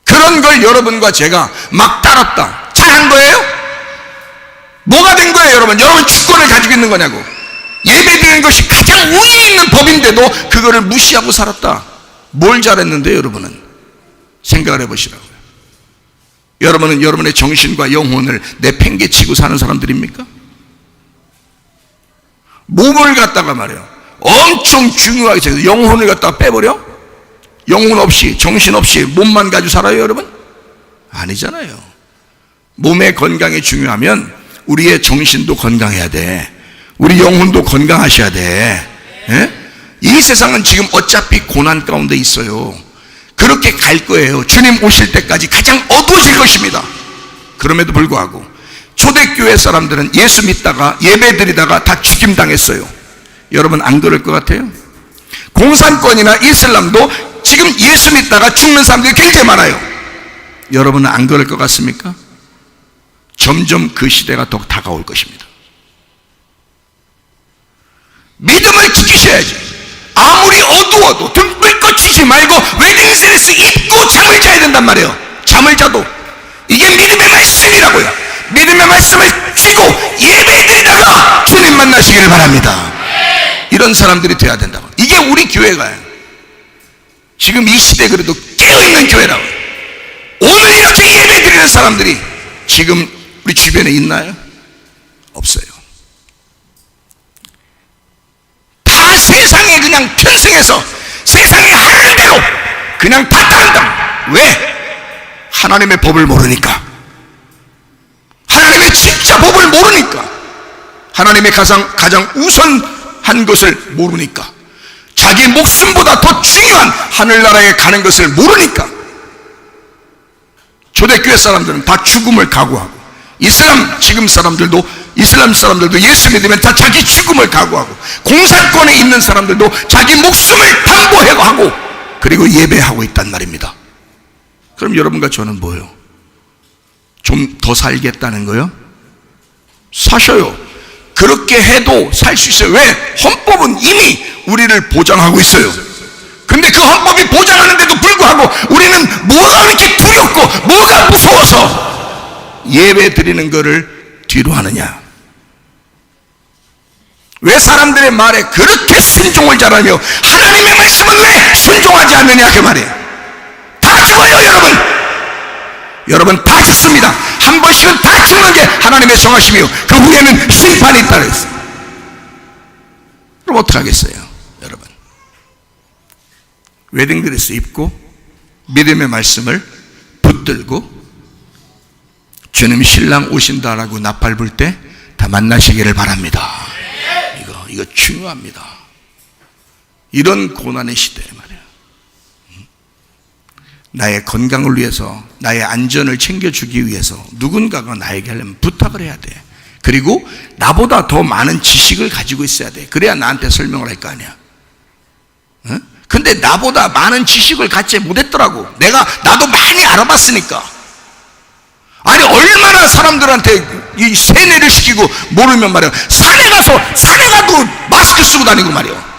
그런 걸 여러분과 제가 막 따랐다. 잘한 거예요? 뭐가 된 거예요, 여러분? 여러분 주권을 가지고 있는 거냐고. 예배드리는 것이 가장 우위에 있는 법인데도 그거를 무시하고 살았다. 뭘 잘했는데 여러분은? 생각을 해보시라고요. 여러분은 여러분의 정신과 영혼을 내팽개치고 사는 사람들입니까? 몸을 갖다가 말이에요, 엄청 중요하게 생겨서 영혼을 갖다가 빼버려? 영혼 없이, 정신 없이 몸만 가지고 살아요, 여러분? 아니잖아요. 몸의 건강이 중요하면 우리의 정신도 건강해야 돼. 우리 영혼도 건강하셔야 돼. 예? 이 세상은 지금 어차피 고난 가운데 있어요. 그렇게 갈 거예요. 주님 오실 때까지 가장 어두워질 것입니다. 그럼에도 불구하고 초대교회 사람들은 예수 믿다가 예배드리다가 다 죽임당했어요. 여러분 안 그럴 것 같아요? 공산권이나 이슬람도 지금 예수 믿다가 죽는 사람들이 굉장히 많아요. 여러분은 안 그럴 것 같습니까? 점점 그 시대가 더 다가올 것입니다. 믿음을 지키셔야지. 아무리 어두워도 등불 꺼치지 말고 웨딩드레스 입고 잠을 자야 된단 말이에요. 잠을 자도. 이게 믿음의 말씀이라고요. 믿음의 말씀을 쥐고 예배드리다가 주님 만나시기를 바랍니다. 이런 사람들이 돼야 된다고. 이게 우리 교회가요. 지금 이 시대에 그래도 깨어있는 교회라고. 오늘 이렇게 예배드리는 사람들이 지금 우리 주변에 있나요? 없어요. 다 세상에 그냥 편승해서 세상에 하는 대로 그냥 다 따른다. 왜? 하나님의 법을 모르니까. 하나님의 진짜 법을 모르니까. 하나님의 가장 우선한 것을 모르니까. 자기 목숨보다 더 중요한 하늘나라에 가는 것을 모르니까. 초대교회 사람들은 다 죽음을 각오하고, 이슬람 사람들도 예수 믿으면 다 자기 죽음을 각오하고, 공산권에 있는 사람들도 자기 목숨을 담보하고 그리고 예배하고 있단 말입니다. 그럼 여러분과 저는 뭐예요? 좀 더 살겠다는 거요? 사셔요. 그렇게 해도 살 수 있어요. 왜? 헌법은 이미 우리를 보장하고 있어요. 근데 그 헌법이 보장하는데도 불구하고 우리는 뭐가 이렇게 두렵고 뭐가 무서워서 예배 드리는 거를 뒤로 하느냐? 왜 사람들의 말에 그렇게 순종을 잘하며 하나님의 말씀은 왜 순종하지 않느냐 그 말이에요. 다 죽어요, 여러분. 여러분 다 죽습니다. 한 번씩은 다 죽는 게 하나님의 정하심이요, 그 후에는 심판이 있다 그랬어요. 그럼 어떡하겠어요? 여러분, 웨딩드레스 입고 믿음의 말씀을 붙들고 주님 신랑 오신다라고 나팔 불 때 다 만나시기를 바랍니다. 이거 중요합니다. 이런 고난의 시대에 말이에요, 나의 건강을 위해서, 나의 안전을 챙겨주기 위해서 누군가가 나에게 하려면 부탁을 해야 돼. 그리고 나보다 더 많은 지식을 가지고 있어야 돼. 그래야 나한테 설명을 할 거 아니야. 근데 나보다 많은 지식을 갖지 못했더라고. 나도 많이 알아봤으니까. 아니, 얼마나 사람들한테 이 세뇌를 시키고 모르면 말이야, 산에 가도 마스크 쓰고 다니고 말이야.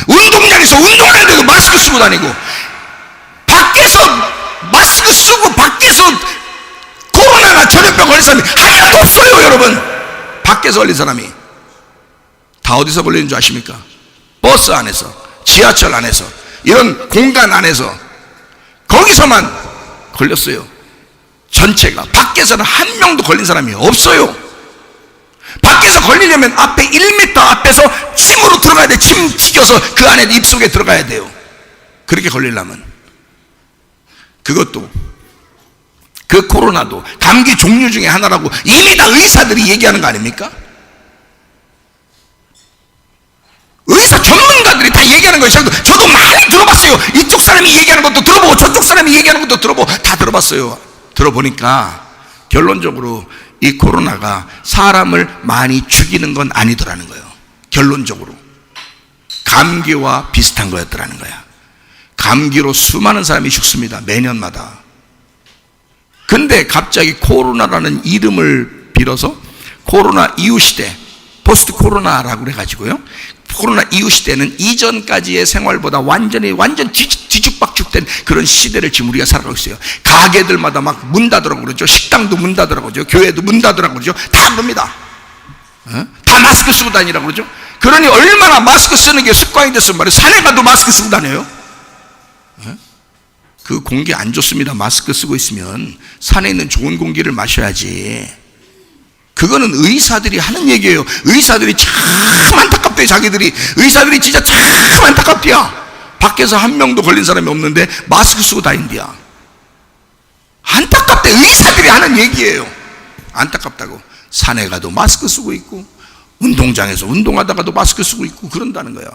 운동장에서 운동하는데도 마스크 쓰고 다니고, 밖에서 마스크 쓰고 밖에서 코로나나 전염병 걸린 사람이 하나도 없어요. 여러분, 밖에서 걸린 사람이 다 어디서 걸리는 줄 아십니까? 버스 안에서, 지하철 안에서, 이런 공간 안에서, 거기서만 걸렸어요. 전체가. 밖에서는 한 명도 걸린 사람이 없어요. 밖에서 걸리려면 앞에 1m 앞에서 침으로 들어가야 돼. 침 튀겨서 그 안에 입속에 들어가야 돼요. 그렇게 걸리려면. 그것도, 그 코로나도 감기 종류 중에 하나라고 이미 다 의사들이 얘기하는 거 아닙니까? 의사 전문가들이 다 얘기하는 거예요. 저도 많이 들어봤어요. 이쪽 사람이 얘기하는 것도 들어보고 저쪽 사람이 얘기하는 것도 들어보고 다 들어봤어요. 들어보니까 결론적으로 이 코로나가 사람을 많이 죽이는 건 아니더라는 거예요. 결론적으로 감기와 비슷한 거였더라는 거야. 감기로 수많은 사람이 죽습니다, 매년마다. 근데 갑자기 코로나라는 이름을 빌어서 코로나 이후 시대, 포스트 코로나라고 그래가지고요, 코로나 이후 시대는 이전까지의 생활보다 완전 뒤죽박죽된 그런 시대를 지금 우리가 살아가고 있어요. 가게들마다 막 문 닫으라고 그러죠. 식당도 문 닫으라고 그러죠. 교회도 문 닫으라고 그러죠. 다 그럽니다. 다 마스크 쓰고 다니라고 그러죠. 그러니 얼마나 마스크 쓰는 게 습관이 됐으면 말이에요. 산에 가도 마스크 쓰고 다녀요. 그 공기 안 좋습니다. 마스크 쓰고 있으면 산에 있는 좋은 공기를 마셔야지. 그거는 의사들이 하는 얘기예요. 의사들이 참 안타깝대요. 자기들이 의사들이 진짜 참 안타깝대요. 밖에서 한 명도 걸린 사람이 없는데 마스크 쓰고 다닌대요. 안타깝대. 의사들이 하는 얘기예요. 안타깝다고. 산에 가도 마스크 쓰고 있고, 운동장에서 운동하다가도 마스크 쓰고 있고 그런다는 거예요.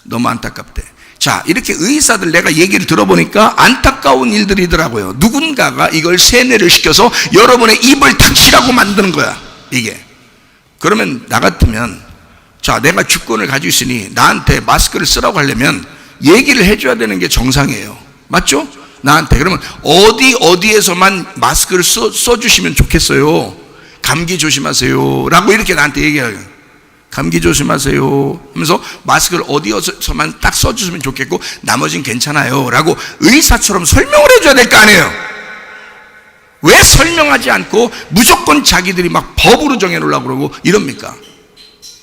너무 안타깝대. 자, 이렇게 의사들 내가 얘기를 들어보니까 안타까운 일들이더라고요. 누군가가 이걸 세뇌를 시켜서 여러분의 입을 닥치라고 만드는 거야, 이게. 그러면 나 같으면, 자, 내가 주권을 가지고 있으니 나한테 마스크를 쓰라고 하려면 얘기를 해줘야 되는 게 정상이에요. 맞죠? 나한테. 그러면 어디에서만 마스크를 써주시면 좋겠어요. 감기 조심하세요 라고 이렇게 나한테 얘기해요. 감기 조심하세요 하면서 마스크를 어디에서만 딱 써주시면 좋겠고 나머진 괜찮아요 라고 의사처럼 설명을 해줘야 될 거 아니에요. 왜 설명하지 않고 무조건 자기들이 막 법으로 정해놓으려고 그러고 이럽니까?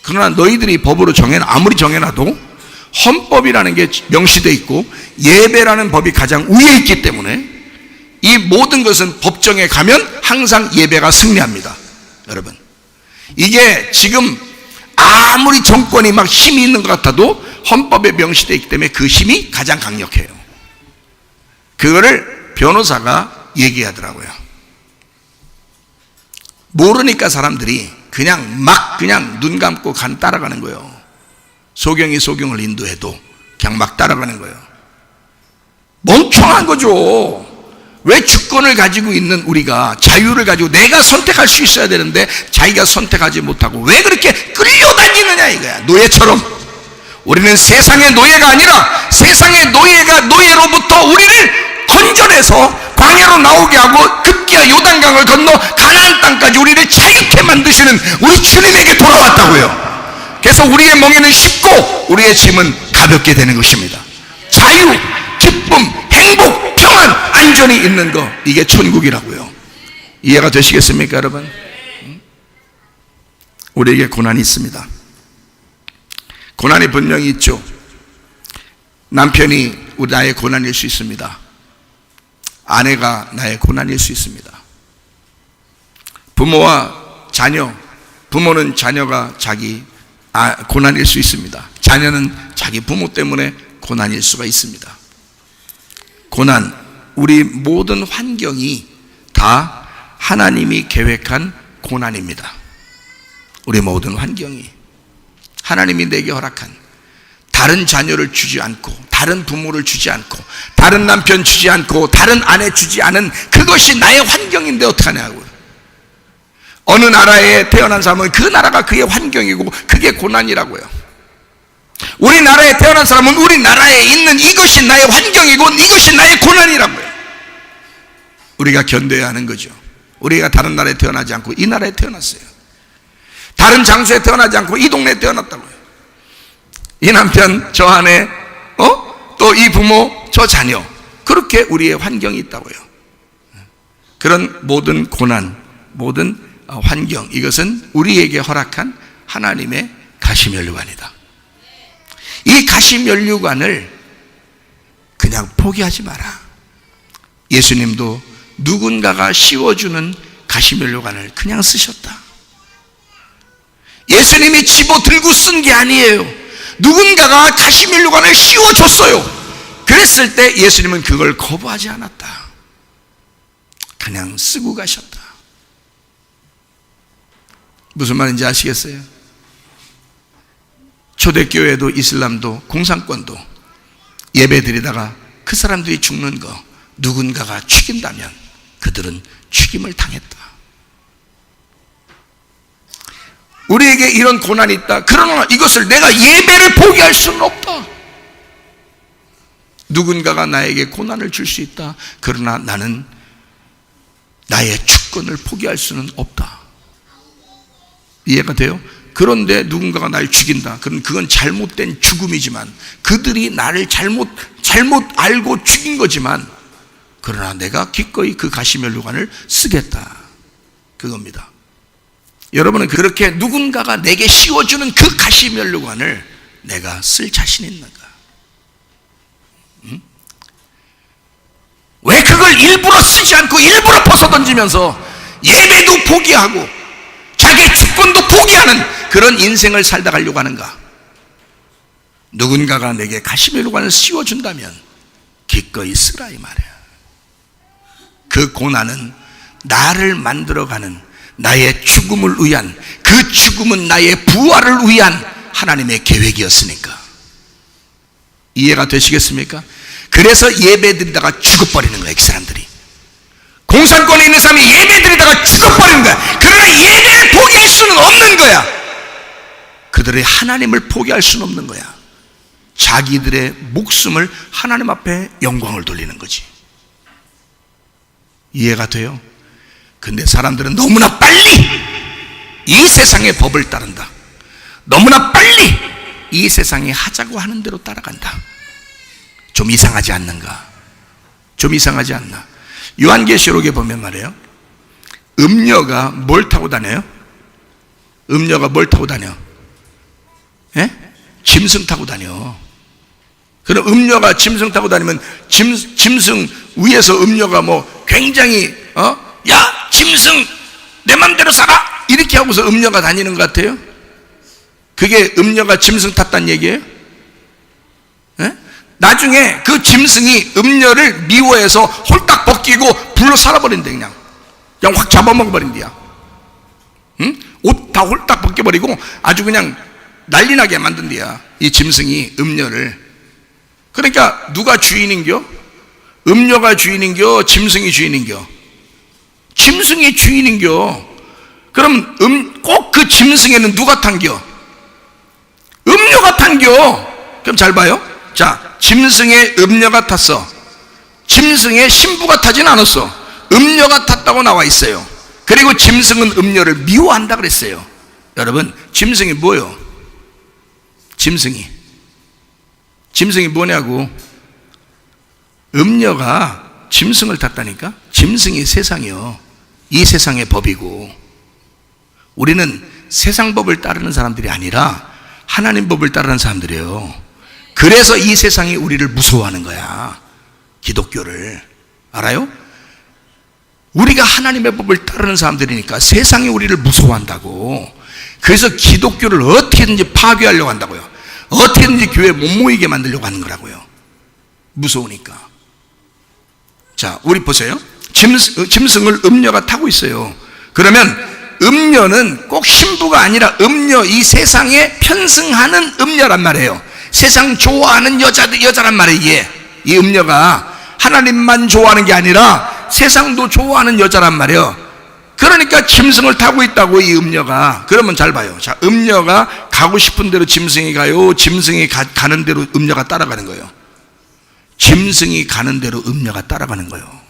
그러나 너희들이 법으로 아무리 정해놔도 헌법이라는 게 명시되어 있고 예배라는 법이 가장 위에 있기 때문에 이 모든 것은 법정에 가면 항상 예배가 승리합니다. 여러분, 이게 지금 아무리 정권이 막 힘이 있는 것 같아도 헌법에 명시되어 있기 때문에 그 힘이 가장 강력해요. 그거를 변호사가 얘기하더라고요. 모르니까 사람들이 그냥 눈 감고 따라가는 거예요. 소경이 소경을 인도해도 그냥 막 따라가는 거예요. 멍청한 거죠. 왜 주권을 가지고 있는 우리가 자유를 가지고 내가 선택할 수 있어야 되는데 자기가 선택하지 못하고 왜 그렇게 끌려다니느냐 이거야. 노예처럼. 우리는 세상의 노예가 아니라 세상의 노예로부터 우리를 건져내서 광야로 나오게 하고 급기야 요단강을 건너 가나안 땅까지 우리를 자유케 만드시는 우리 주님에게 돌아왔다고요. 그래서 우리의 멍에는 쉽고 우리의 짐은 가볍게 되는 것입니다. 자유, 기쁨, 행복, 평안, 안전이 있는 거, 이게 천국이라고요. 이해가 되시겠습니까 여러분? 우리에게 고난이 있습니다. 고난이 분명히 있죠. 남편이 나의 고난일 수 있습니다. 아내가 나의 고난일 수 있습니다. 부모와 자녀, 부모는 자녀가 자기 고난일 수 있습니다. 자녀는 자기 부모 때문에 고난일 수가 있습니다. 고난, 우리 모든 환경이 다 하나님이 계획한 고난입니다. 우리 모든 환경이 하나님이 내게 허락한, 다른 자녀를 주지 않고, 다른 부모를 주지 않고, 다른 남편 주지 않고, 다른 아내 주지 않은 그것이 나의 환경인데 어떡하냐고요. 어느 나라에 태어난 사람은 그 나라가 그의 환경이고 그게 고난이라고요. 우리나라에 태어난 사람은 우리나라에 있는 이것이 나의 환경이고 이것이 나의 고난이라고요. 우리가 견뎌야 하는 거죠. 우리가 다른 나라에 태어나지 않고 이 나라에 태어났어요. 다른 장소에 태어나지 않고 이 동네에 태어났다고요. 이 남편, 저 아내, 또 이 부모, 저 자녀, 그렇게 우리의 환경이 있다고요. 그런 모든 고난, 모든 환경, 이것은 우리에게 허락한 하나님의 가시면류관이다. 이 가시면류관을 그냥 포기하지 마라. 예수님도 누군가가 씌워주는 가시면류관을 그냥 쓰셨다. 예수님이 집어 들고 쓴 게 아니에요. 누군가가 가시면류관을 씌워줬어요. 그랬을 때 예수님은 그걸 거부하지 않았다. 그냥 쓰고 가셨다. 무슨 말인지 아시겠어요? 초대교회도 이슬람도 공산권도 예배 드리다가 그 사람들이 죽는 거 누군가가 죽인다면 그들은 죽임을 당했다. 우리에게 이런 고난이 있다. 그러나 이것을 내가 예배를 포기할 수는 없다. 누군가가 나에게 고난을 줄 수 있다. 그러나 나는 나의 주권을 포기할 수는 없다. 이해가 돼요? 그런데 누군가가 날 죽인다. 그럼 그건 잘못된 죽음이지만, 그들이 나를 잘못 알고 죽인 거지만, 그러나 내가 기꺼이 그 가시면류관을 쓰겠다. 그겁니다. 여러분은 그렇게 누군가가 내게 씌워주는 그 가시면류관을 내가 쓸 자신이 있는가? 왜 그걸 일부러 쓰지 않고 일부러 벗어던지면서 예배도 포기하고 자기 주권도 포기하는 그런 인생을 살다 가려고 하는가? 누군가가 내게 가시면류관을 씌워준다면 기꺼이 쓰라 이 말이야. 그 고난은 나를 만들어가는, 나의 죽음을 위한, 그 죽음은 나의 부활을 위한 하나님의 계획이었으니까. 이해가 되시겠습니까? 그래서 예배드리다가 죽어버리는 거예요. 그 사람들이 공산권에 있는 사람이 예배드리다가 죽어버리는 거야. 그러나 예배를 포기할 수는 없는 거야. 그들의 하나님을 포기할 수는 없는 거야. 자기들의 목숨을 하나님 앞에 영광을 돌리는 거지. 이해가 돼요? 근데 사람들은 너무나 빨리 이 세상의 법을 따른다. 너무나 빨리 이 세상이 하자고 하는 대로 따라간다. 좀 이상하지 않는가? 좀 이상하지 않나? 요한계시록에 보면 말이에요, 음녀가 뭘 타고 다녀요? 음녀가 뭘 타고 다녀? 예? 짐승 타고 다녀. 그럼 음녀가 짐승 타고 다니면 짐승 위에서 음녀가 뭐 굉장히 야 짐승 내 맘대로 살아 이렇게 하고서 음녀가 다니는 것 같아요? 그게 음녀가 짐승 탔다는 얘기예요? 예? 나중에 그 짐승이 음녀를 미워해서 홀딱 벗기고 불로 살아버린대. 그냥 확 잡아먹어버린대야. 응? 옷 다 홀딱 벗겨버리고 아주 그냥 난리나게 만든대야, 이 짐승이 음녀를. 그러니까 누가 주인인겨? 음녀가 주인인겨? 짐승이 주인인겨? 짐승이 주인인겨. 그럼 꼭 그 짐승에는 누가 탄겨? 음녀가 탄겨. 그럼 잘 봐요. 자, 짐승에 음녀가 탔어. 짐승에 신부가 타진 않았어. 음녀가 탔다고 나와 있어요. 그리고 짐승은 음녀를 미워한다 그랬어요. 여러분, 짐승이 뭐예요? 짐승이 뭐냐고? 음녀가 짐승을 탔다니까? 짐승이 세상이요. 이 세상의 법이고, 우리는 세상 법을 따르는 사람들이 아니라 하나님 법을 따르는 사람들이에요. 그래서 이 세상이 우리를 무서워하는 거야, 기독교를. 알아요? 우리가 하나님의 법을 따르는 사람들이니까 세상이 우리를 무서워한다고. 그래서 기독교를 어떻게든지 파괴하려고 한다고요. 어떻게든지 교회에 못 모이게 만들려고 하는 거라고요. 무서우니까. 자, 우리 보세요. 짐승을 음녀가 타고 있어요. 그러면 음녀는 꼭 신부가 아니라 음녀, 이 세상에 편승하는 음녀란 말이에요. 세상 좋아하는 여자란 말이에요. 이게 이 음녀가 하나님만 좋아하는 게 아니라 세상도 좋아하는 여자란 말이에요. 그러니까 짐승을 타고 있다고, 이 음녀가. 그러면 잘 봐요. 자, 음녀가 가고 싶은 대로 짐승이 가요? 짐승이 가는 대로 음녀가 따라가는 거예요? 짐승이 가는 대로 음녀가 따라가는 거예요.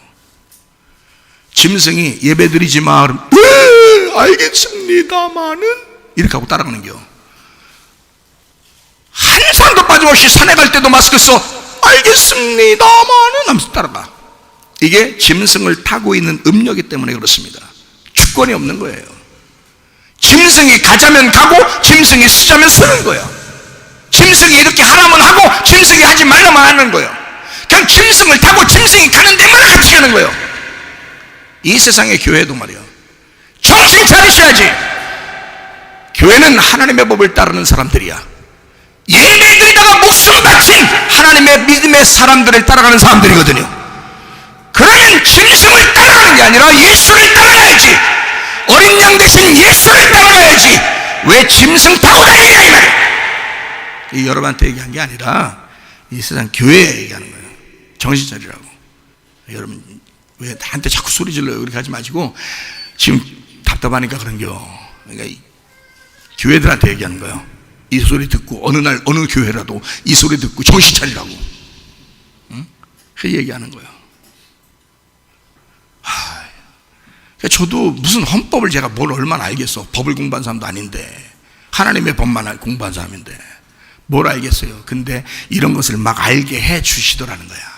짐승이 예배드리지 마 그러면 알겠습니다마는 이렇게 하고 따라가는 거예요. 한 사람도 빠짐없이 산에 갈 때도 마스크 써 알겠습니다마는 하면서 따라가. 이게 짐승을 타고 있는 음녀이기 때문에 그렇습니다. 주권이 없는 거예요. 짐승이 가자면 가고 짐승이 쓰자면 쓰는 거예요. 짐승이 이렇게 하라면 하고 짐승이 하지 말라면 하는 거예요. 그냥 짐승을 타고 짐승이 가는 데만 같이 가는 거예요. 이 세상의 교회도 말이에요. 정신 차리셔야지. 교회는 하나님의 법을 따르는 사람들이야. 예배드리다가 목숨 바친 하나님의 믿음의 사람들을 따라가는 사람들이거든요. 그러면 짐승을 따라가는 게 아니라 예수를 따라가야지. 어린 양 대신 예수를 따라가야지. 왜 짐승 타고 다니냐 이 말이에요. 이 여러분한테 얘기한 게 아니라 이 세상 교회에 얘기하는 거예요. 정신 차리라고. 여러분 왜 나한테 자꾸 소리 질러요? 그렇게 하지 마시고, 지금 답답하니까 그런겨. 그러니까 교회들한테 얘기하는 거예요. 이 소리 듣고 어느 날 어느 교회라도 이 소리 듣고 정신 차리라고. 응? 그 얘기하는 거예요. 그러니까 저도 무슨 헌법을 제가 뭘 얼마나 알겠어. 법을 공부한 사람도 아닌데, 하나님의 법만 공부한 사람인데 뭘 알겠어요. 근데 이런 것을 막 알게 해 주시더라는 거야.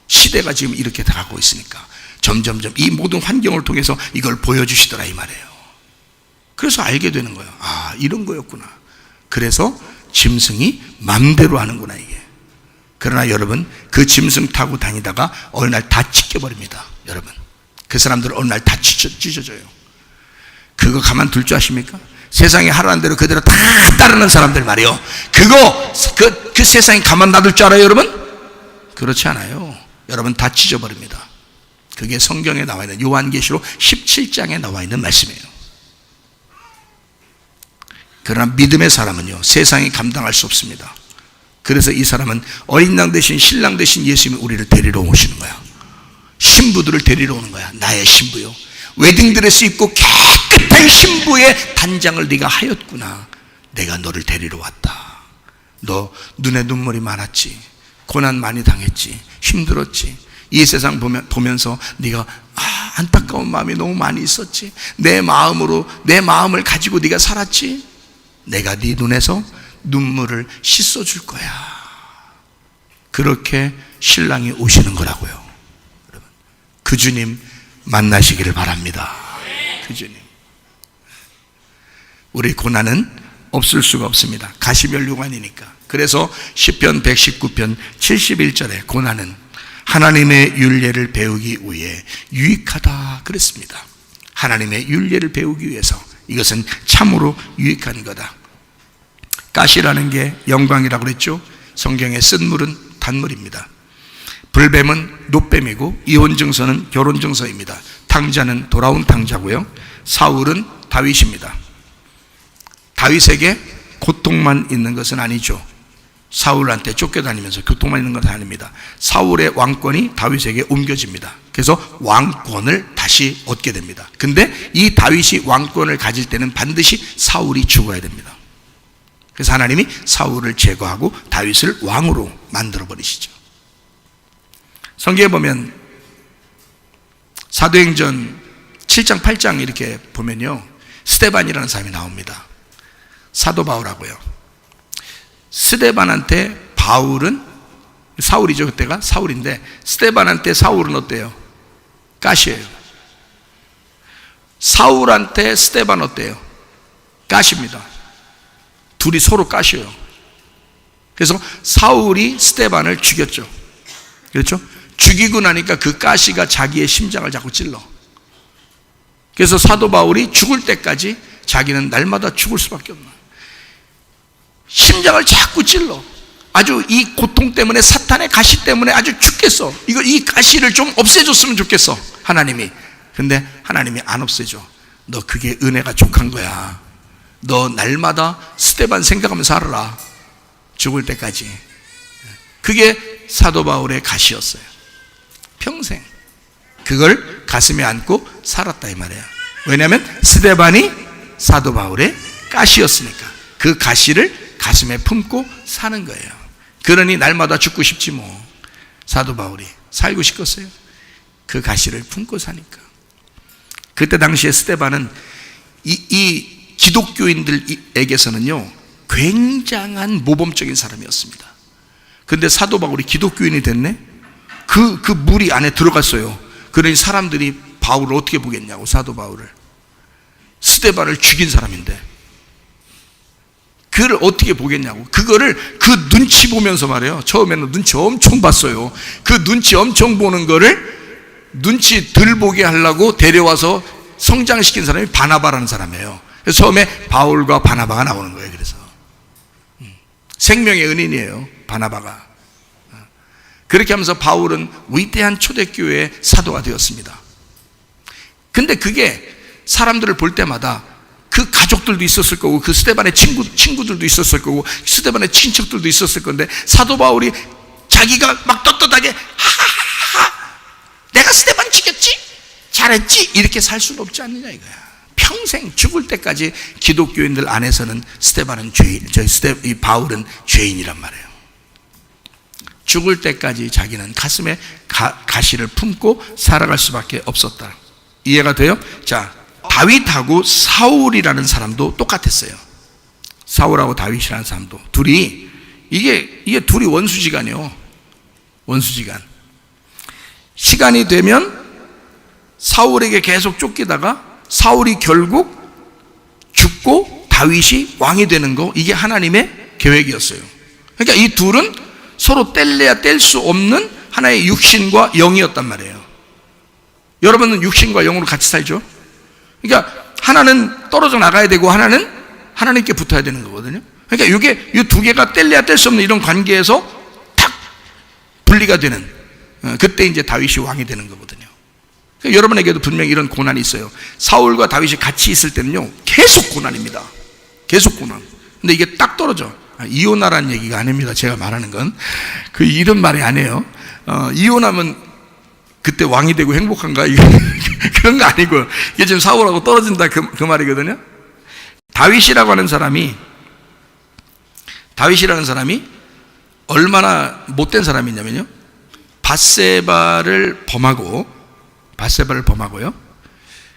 시대가 지금 이렇게 가고 있으니까 점점점 이 모든 환경을 통해서 이걸 보여주시더라 이 말이에요. 그래서 알게 되는 거예요. 아, 이런 거였구나. 그래서 짐승이 맘대로 하는구나 이게. 그러나 여러분, 그 짐승 타고 다니다가 어느 날 다 찢겨버립니다. 여러분, 그 사람들 어느 날 다 찢어져요. 그거 가만둘 줄 아십니까? 세상에 하라는 대로 그대로 다 따르는 사람들 말이에요. 그 세상이 가만 놔둘 줄 알아요 여러분? 그렇지 않아요. 여러분, 다 찢어버립니다. 그게 성경에 나와 있는 요한계시록 17장에 나와 있는 말씀이에요. 그러나 믿음의 사람은요, 세상이 감당할 수 없습니다. 그래서 이 사람은 어린 양 대신 신랑 대신 예수님이 우리를 데리러 오시는 거야. 신부들을 데리러 오는 거야. 나의 신부요, 웨딩드레스 입고 깨끗한 신부의 단장을 네가 하였구나. 내가 너를 데리러 왔다. 너 눈에 눈물이 많았지, 고난 많이 당했지, 힘들었지, 이 세상 보면서 네가 안타까운 마음이 너무 많이 있었지, 내 마음을 가지고 네가 살았지. 내가 네 눈에서 눈물을 씻어줄 거야. 그렇게 신랑이 오시는 거라고요. 여러분, 그 주님 만나시기를 바랍니다. 그 주님. 우리 고난은 없을 수가 없습니다. 가시면류관이니까. 그래서 시편 119편 71절에 고난은 하나님의 율례를 배우기 위해 유익하다 그랬습니다. 하나님의 율례를 배우기 위해서 이것은 참으로 유익한 거다. 가시라는 게 영광이라고 그랬죠. 성경의 쓴물은 단물입니다. 불뱀은 노뱀이고 이혼증서는 결혼증서입니다. 탕자는 돌아온 탕자고요. 사울은 다윗입니다. 다윗에게 고통만 있는 것은 아니죠. 사울한테 쫓겨다니면서 고통만 있는 것은 아닙니다. 사울의 왕권이 다윗에게 옮겨집니다. 그래서 왕권을 다시 얻게 됩니다. 근데 이 다윗이 왕권을 가질 때는 반드시 사울이 죽어야 됩니다. 그래서 하나님이 사울을 제거하고 다윗을 왕으로 만들어 버리시죠. 성경에 보면 사도행전 7장 8장 이렇게 보면요, 스데반이라는 사람이 나옵니다. 사도 바울하고요. 스데반한테 바울은, 사울이죠, 그때가 사울인데, 스데반한테 사울은 어때요? 가시예요. 사울한테 스데반 어때요? 가시입니다. 둘이 서로 가시예요. 그래서 사울이 스데반을 죽였죠. 그렇죠? 죽이고 나니까 그 가시가 자기의 심장을 자꾸 찔러. 그래서 사도 바울이 죽을 때까지 자기는 날마다 죽을 수밖에 없는, 심장을 자꾸 찔러. 아주 이 고통 때문에, 사탄의 가시 때문에 아주 죽겠어. 이 가시를 좀 없애줬으면 좋겠어, 하나님이. 근데 하나님이 안 없애줘. 너 그게 은혜가 족한 거야. 너 날마다 스데반 생각하면서 살아라, 죽을 때까지. 그게 사도 바울의 가시였어요. 평생 그걸 가슴에 안고 살았다 이 말이에요. 왜냐하면 스데반이 사도 바울의 가시였으니까 그 가시를 가슴에 품고 사는 거예요. 그러니 날마다 죽고 싶지 뭐. 사도 바울이 살고 싶었어요. 그 가시를 품고 사니까. 그때 당시에 스데반은 이 기독교인들에게서는요 굉장한 모범적인 사람이었습니다. 근데 사도 바울이 기독교인이 됐네? 그 무리 안에 들어갔어요. 그러니 사람들이 바울을 어떻게 보겠냐고, 사도 바울을. 스데반을 죽인 사람인데 그를 어떻게 보겠냐고. 그거를 그 눈치 보면서 말이에요. 처음에는 눈치 엄청 봤어요. 그 눈치 엄청 보는 거를 눈치 덜 보게 하려고 데려와서 성장시킨 사람이 바나바라는 사람이에요. 그래서 처음에 바울과 바나바가 나오는 거예요. 그래서 생명의 은인이에요, 바나바가. 그렇게 하면서 바울은 위대한 초대교회의 사도가 되었습니다. 근데 그게 사람들을 볼 때마다 그 가족들도 있었을 거고, 그 스데반의 친구들도 있었을 거고, 스데반의 친척들도 있었을 건데, 사도 바울이 자기가 막 떳떳하게 하하하 내가 스데반 죽였지? 잘했지? 이렇게 살 수는 없지 않느냐 이거야. 평생 죽을 때까지 기독교인들 안에서는 스데반은 죄인, 이 바울은 죄인이란 말이에요. 죽을 때까지 자기는 가슴에 가시를 품고 살아갈 수밖에 없었다. 이해가 돼요? 자, 다윗하고 사울이라는 사람도 똑같았어요. 사울하고 다윗이라는 사람도 둘이 이게 둘이 원수지간이에요. 원수지간. 시간이 되면 사울에게 계속 쫓기다가 사울이 결국 죽고 다윗이 왕이 되는 거, 이게 하나님의 계획이었어요. 그러니까 이 둘은 서로 뗄래야 뗄 수 없는 하나의 육신과 영이었단 말이에요. 여러분은 육신과 영으로 같이 살죠? 그러니까 하나는 떨어져 나가야 되고 하나는 하나님께 붙어야 되는 거거든요. 그러니까 이 두 개가 뗄래야 뗄 수 없는 이런 관계에서 탁 분리가 되는, 그때 이제 다윗이 왕이 되는 거거든요. 그러니까 여러분에게도 분명히 이런 고난이 있어요. 사울과 다윗이 같이 있을 때는요 계속 고난입니다. 계속 고난. 근데 이게 딱 떨어져. 이혼하라는 얘기가 아닙니다. 제가 말하는 건 그 이런 말이 아니에요. 이혼하면 그때 왕이 되고 행복한가? 그런 거 아니고, 이게 지금 사울하고 떨어진다 그 말이거든요. 다윗이라는 사람이 얼마나 못된 사람이냐면요, 바세바를 범하고요,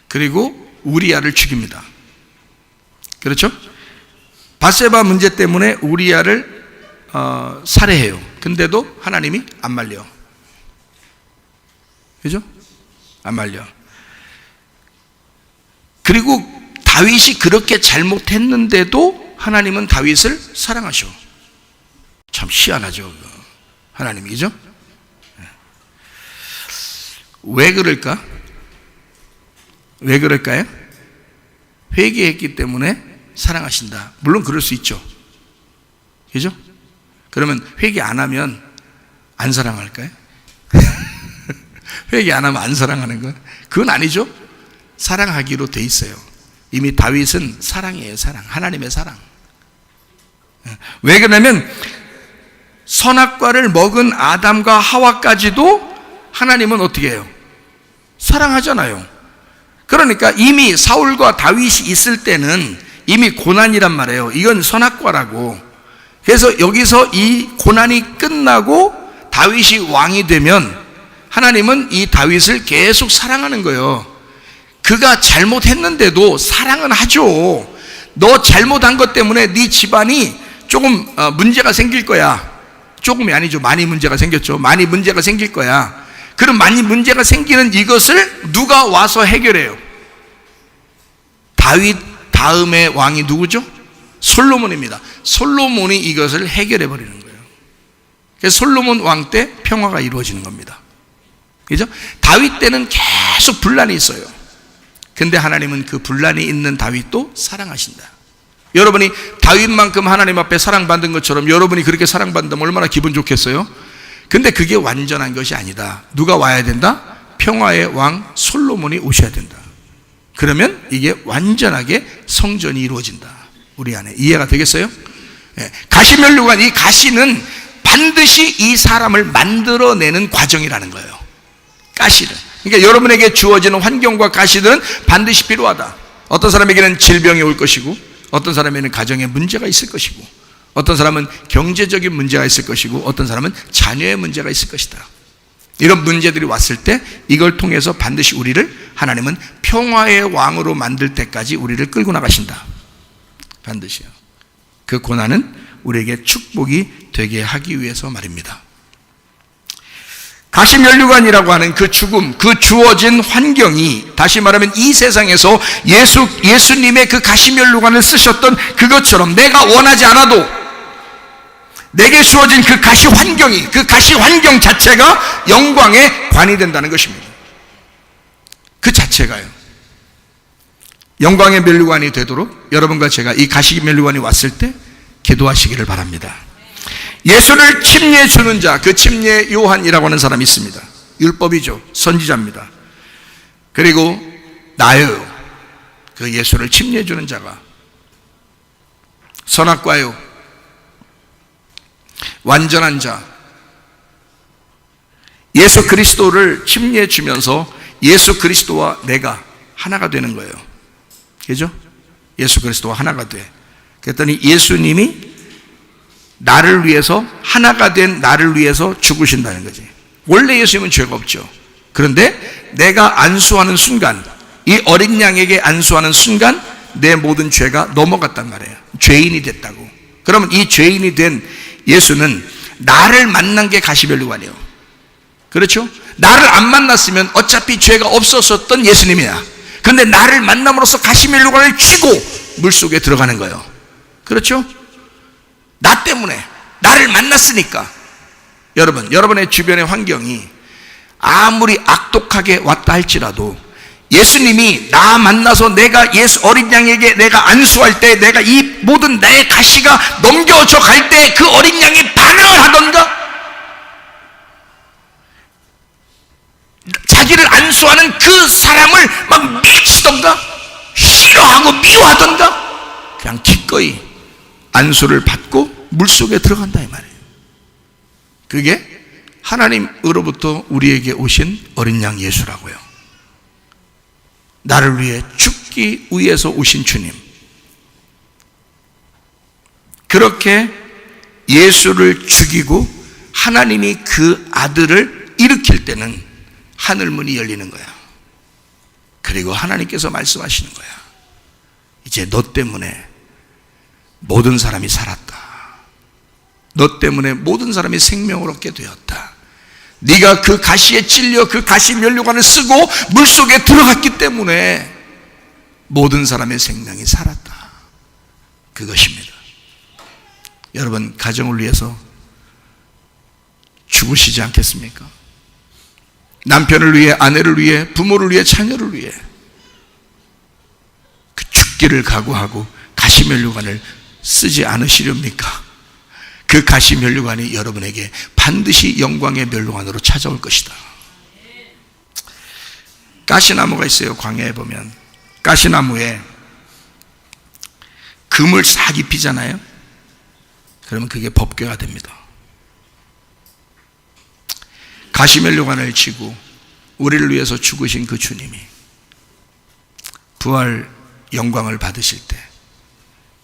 그리고 우리야를 죽입니다. 그렇죠? 바세바 문제 때문에 우리야를 살해해요. 근데도 하나님이 안 말려. 그죠? 안 말려. 그리고 다윗이 그렇게 잘못했는데도 하나님은 다윗을 사랑하셔. 참 희한하죠, 하나님이. 그죠? 왜 그럴까? 왜 그럴까요? 회개했기 때문에 사랑하신다. 물론 그럴 수 있죠. 그죠? 그러면 회개 안 하면 안 사랑할까요? 회개 안 하면 안 사랑하는 건? 그건 아니죠. 사랑하기로 돼 있어요. 이미 다윗은 사랑이에요. 사랑. 하나님의 사랑. 왜 그러냐면 선악과를 먹은 아담과 하와까지도 하나님은 어떻게 해요? 사랑하잖아요. 그러니까 이미 사울과 다윗이 있을 때는 이미 고난이란 말이에요. 이건 선악과라고. 그래서 여기서 이 고난이 끝나고 다윗이 왕이 되면 하나님은 이 다윗을 계속 사랑하는 거예요. 그가 잘못했는데도 사랑은 하죠. 너 잘못한 것 때문에 네 집안이 조금 문제가 생길 거야. 조금이 아니죠. 많이 문제가 생겼죠. 많이 문제가 생길 거야. 그럼 많이 문제가 생기는 이것을 누가 와서 해결해요? 다윗 다음의 왕이 누구죠? 솔로몬입니다. 솔로몬이 이것을 해결해 버리는 거예요. 그래서 솔로몬 왕 때 평화가 이루어지는 겁니다. 그죠? 다윗 때는 계속 분란이 있어요. 근데 하나님은 그 분란이 있는 다윗도 사랑하신다. 여러분이 다윗만큼 하나님 앞에 사랑받은 것처럼 여러분이 그렇게 사랑받는다면 얼마나 기분 좋겠어요? 근데 그게 완전한 것이 아니다. 누가 와야 된다? 평화의 왕 솔로몬이 오셔야 된다. 그러면 이게 완전하게 성전이 이루어진다. 우리 안에 이해가 되겠어요? 가시면류관, 이 가시는 반드시 이 사람을 만들어내는 과정이라는 거예요. 가시를. 그러니까 여러분에게 주어지는 환경과 가시들은 반드시 필요하다. 어떤 사람에게는 질병이 올 것이고, 어떤 사람에게는 가정에 문제가 있을 것이고, 어떤 사람은 경제적인 문제가 있을 것이고, 어떤 사람은 자녀의 문제가 있을 것이다. 이런 문제들이 왔을 때 이걸 통해서 반드시 우리를 하나님은 평화의 왕으로 만들 때까지 우리를 끌고 나가신다. 반드시요. 그 고난은 우리에게 축복이 되게 하기 위해서 말입니다. 가시면류관이라고 하는 그 죽음, 그 주어진 환경이, 다시 말하면 이 세상에서 예수님의 그 가시면류관을 쓰셨던 그것처럼 내가 원하지 않아도 내게 주어진 그 가시 환경이, 그 가시 환경 자체가 영광의 관이 된다는 것입니다. 그 자체가요. 영광의 면류관이 되도록 여러분과 제가 이 가시 면류관이 왔을 때 기도하시기를 바랍니다. 예수를 침례 주는 자, 그 침례 요한이라고 하는 사람이 있습니다. 율법이죠. 선지자입니다. 그리고 나예요. 그 예수를 침례 주는 자가 선악과요, 완전한 자, 예수 그리스도를 침례 주면서 예수 그리스도와 내가 하나가 되는 거예요. 그죠? 예수 그리스도와 하나가 돼. 그랬더니 예수님이 나를 위해서, 하나가 된 나를 위해서 죽으신다는 거지. 원래 예수님은 죄가 없죠. 그런데 내가 안수하는 순간, 이 어린 양에게 안수하는 순간 내 모든 죄가 넘어갔단 말이에요. 죄인이 됐다고. 그러면 이 죄인이 된 예수는 나를 만난 게 가시면류관이에요. 그렇죠? 나를 안 만났으면 어차피 죄가 없었었던 예수님이야. 그런데 나를 만남으로써 가시면류관을 쥐고 물속에 들어가는 거예요. 그렇죠? 나 때문에, 나를 만났으니까. 여러분, 여러분의 주변의 환경이 아무리 악독하게 왔다 할지라도 예수님이 나 만나서 내가 예수 어린 양에게 내가 안수할 때, 내가 이 모든 내 가시가 넘겨져 갈 때 그 어린 양이 반항을 하던가, 자기를 안수하는 그 사람을 막 미치던가, 싫어하고 미워하던가, 그냥 기꺼이 안수를 받고 물속에 들어간다 이 말이에요. 그게 하나님으로부터 우리에게 오신 어린 양 예수라고요. 나를 위해 죽기 위해서 오신 주님. 그렇게 예수를 죽이고 하나님이 그 아들을 일으킬 때는 하늘문이 열리는 거야. 그리고 하나님께서 말씀하시는 거야. 이제 너 때문에 모든 사람이 살았다. 너 때문에 모든 사람이 생명을 얻게 되었다. 네가 그 가시에 찔려 그 가시 면류관을 쓰고 물속에 들어갔기 때문에 모든 사람의 생명이 살았다. 그것입니다. 여러분, 가정을 위해서 죽으시지 않겠습니까? 남편을 위해, 아내를 위해, 부모를 위해, 자녀를 위해 그 죽기를 각오하고 가시 면류관을 쓰지 않으시렵니까? 그 가시 면류관이 여러분에게 반드시 영광의 면류관으로 찾아올 것이다. 가시나무가 있어요. 광야에 보면 가시나무에 금을 싹 입히잖아요. 그러면 그게 법궤가 됩니다. 가시 면류관을 지고 우리를 위해서 죽으신 그 주님이 부활 영광을 받으실 때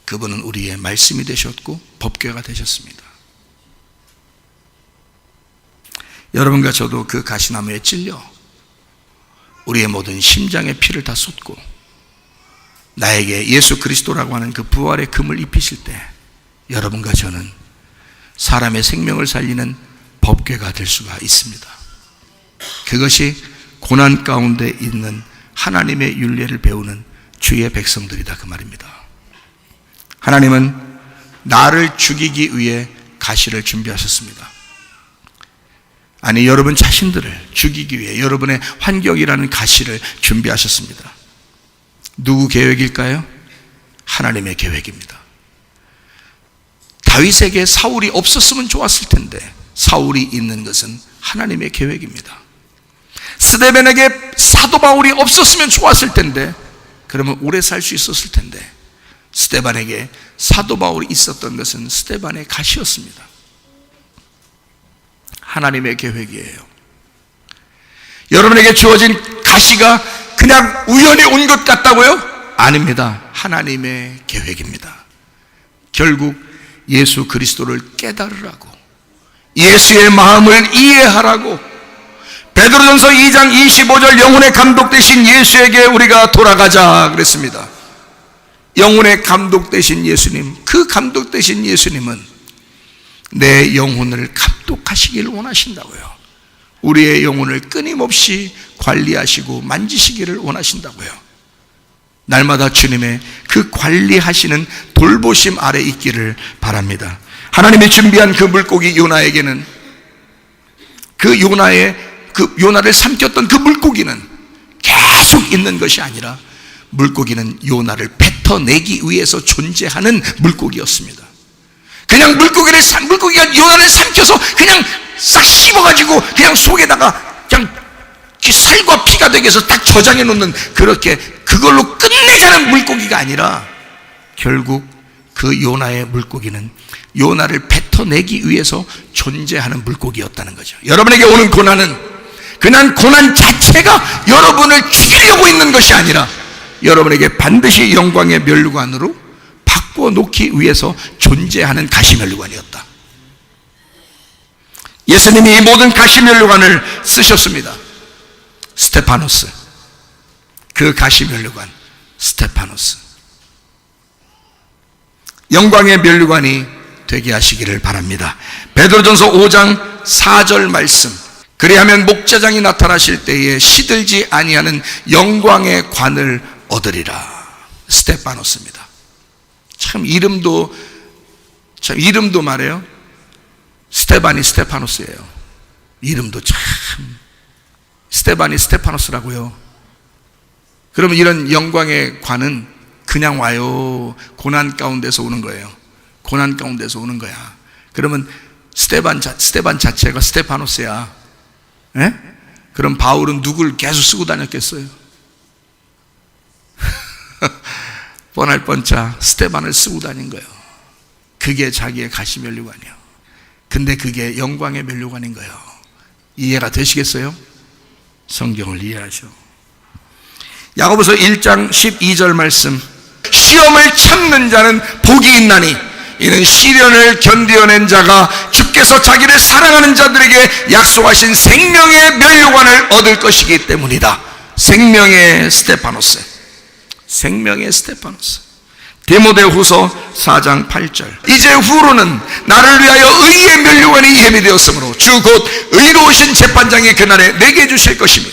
그분은 우리의 말씀이 되셨고 법궤가 되셨습니다. 여러분과 저도 그 가시나무에 찔려 우리의 모든 심장의 피를 다 쏟고 나에게 예수 그리스도라고 하는 그 부활의 금을 입히실 때 여러분과 저는 사람의 생명을 살리는 법궤가 될 수가 있습니다. 그것이 고난 가운데 있는 하나님의 율례를 배우는 주의 백성들이다 그 말입니다. 하나님은 나를 죽이기 위해 가시를 준비하셨습니다. 아니, 여러분 자신들을 죽이기 위해 여러분의 환경이라는 가시를 준비하셨습니다. 누구 계획일까요? 하나님의 계획입니다. 다윗에게 사울이 없었으면 좋았을 텐데 사울이 있는 것은 하나님의 계획입니다. 스데반에게 사도 바울이 없었으면 좋았을 텐데 그러면 오래 살 수 있었을 텐데 스데반에게 사도 바울이 있었던 것은 스데반의 가시였습니다. 하나님의 계획이에요. 여러분에게 주어진 가시가 그냥 우연히 온 것 같다고요? 아닙니다. 하나님의 계획입니다. 결국 예수 그리스도를 깨달으라고, 예수의 마음을 이해하라고, 베드로전서 2장 25절 영혼의 감독 되신 예수에게 우리가 돌아가자 그랬습니다. 영혼의 감독 되신 예수님, 그 감독 되신 예수님은 내 영혼을 감독하시기를 원하신다고요. 우리의 영혼을 끊임없이 관리하시고 만지시기를 원하신다고요. 날마다 주님의 그 관리하시는 돌보심 아래 있기를 바랍니다. 하나님이 준비한 그 물고기 요나에게는 그 요나를 삼켰던 그 물고기는 계속 있는 것이 아니라 물고기는 요나를 뱉어내기 위해서 존재하는 물고기였습니다. 그냥 물고기가 요나를 삼켜서 그냥 싹 씹어가지고 그냥 속에다가 그냥 살과 피가 되게 해서 딱 저장해 놓는, 그렇게 그걸로 끝내자는 물고기가 아니라 결국 그 요나의 물고기는 요나를 뱉어내기 위해서 존재하는 물고기였다는 거죠. 여러분에게 오는 고난은 그냥 고난 자체가 여러분을 죽이려고 있는 것이 아니라 여러분에게 반드시 영광의 면류관으로 바꿔놓기 위해서 존재하는 가시면류관이었다. 예수님이 이 모든 가시면류관을 쓰셨습니다. 스테파노스, 그 가시면류관 스테파노스, 영광의 면류관이 되게 하시기를 바랍니다. 베드로전서 5장 4절 말씀, 그리하면 목자장이 나타나실 때에 시들지 아니하는 영광의 관을 얻으리라. 스테파노스입니다. 참 이름도 말해요. 스테반이 스테파노스예요. 이름도 참 스테반이 스테파노스라고요. 그러면 이런 영광의 관은 그냥 와요. 고난 가운데서 오는 거예요. 고난 가운데서 오는 거야. 그러면 스테반 자체가 스테파노스야. 예? 그럼 바울은 누굴 계속 쓰고 다녔겠어요? 뻔할 뻔짜 스테반을 쓰고 다닌 거예요. 그게 자기의 가시면류관이에요. 근데 그게 영광의 면류관인 거예요. 이해가 되시겠어요? 성경을 이해하셔. 야고보서 1장 12절 말씀, 시험을 참는 자는 복이 있나니 이는 시련을 견디어낸 자가 주께서 자기를 사랑하는 자들에게 약속하신 생명의 면류관을 얻을 것이기 때문이다. 생명의 스테파노스, 생명의 스테파노스. 디모데후서 4장 8절, 이제 후로는 나를 위하여 의의 면류관이 예비되었으므로 주 곧 의로우신 재판장이 그날에 내게 주실 것이며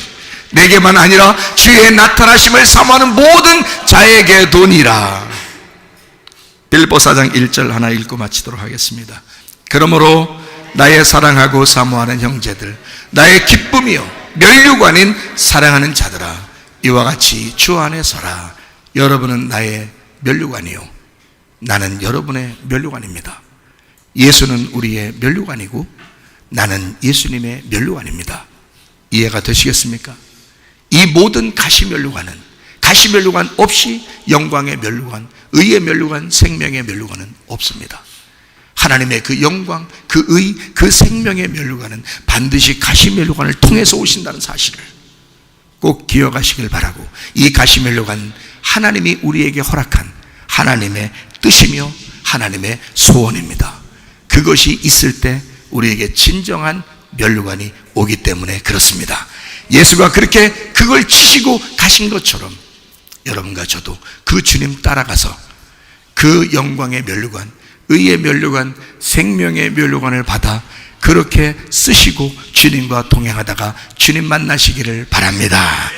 내게만 아니라 주의 나타나심을 사모하는 모든 자에게 도니라. 빌립보 4장 1절 하나 읽고 마치도록 하겠습니다. 그러므로 나의 사랑하고 사모하는 형제들, 나의 기쁨이요 면류관인 사랑하는 자들아, 이와 같이 주 안에 서라. 여러분은 나의 면류관이요, 나는 여러분의 면류관입니다. 예수는 우리의 면류관이고 나는 예수님의 면류관입니다. 이해가 되시겠습니까? 이 모든 가시면류관은, 가시면류관 없이 영광의 면류관, 의의 면류관, 생명의 면류관은 없습니다. 하나님의 그 영광, 그 의, 그 생명의 면류관은 반드시 가시면류관을 통해서 오신다는 사실을 꼭 기억하시길 바라고, 이 가시면류관 하나님이 우리에게 허락한 하나님의 뜻이며 하나님의 소원입니다. 그것이 있을 때 우리에게 진정한 면류관이 오기 때문에 그렇습니다. 예수가 그렇게 그걸 지시고 가신 것처럼 여러분과 저도 그 주님 따라가서 그 영광의 면류관, 의의 면류관, 생명의 면류관을 받아 그렇게 쓰시고 주님과 동행하다가 주님 만나시기를 바랍니다.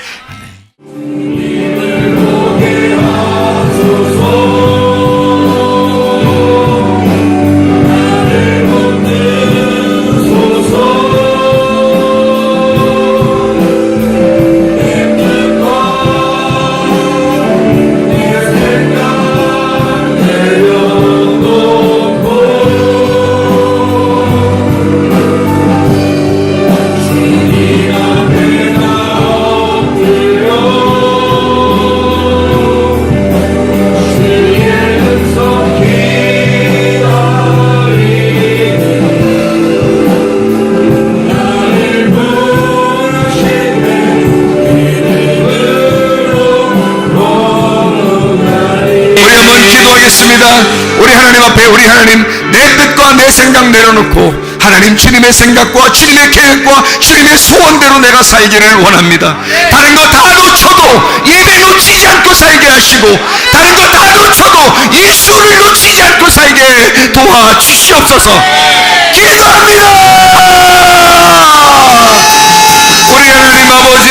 앞에 우리 하나님 내 뜻과 내 생각 내려놓고 하나님 주님의 생각과 주님의 계획과 주님의 소원대로 내가 살기를 원합니다. 다른 거 다 놓쳐도 예배 놓치지 않고 살게 하시고 다른 거 다 놓쳐도 예수를 놓치지 않고 살게 도와주시옵소서. 기도합니다. 우리 하나님 아버지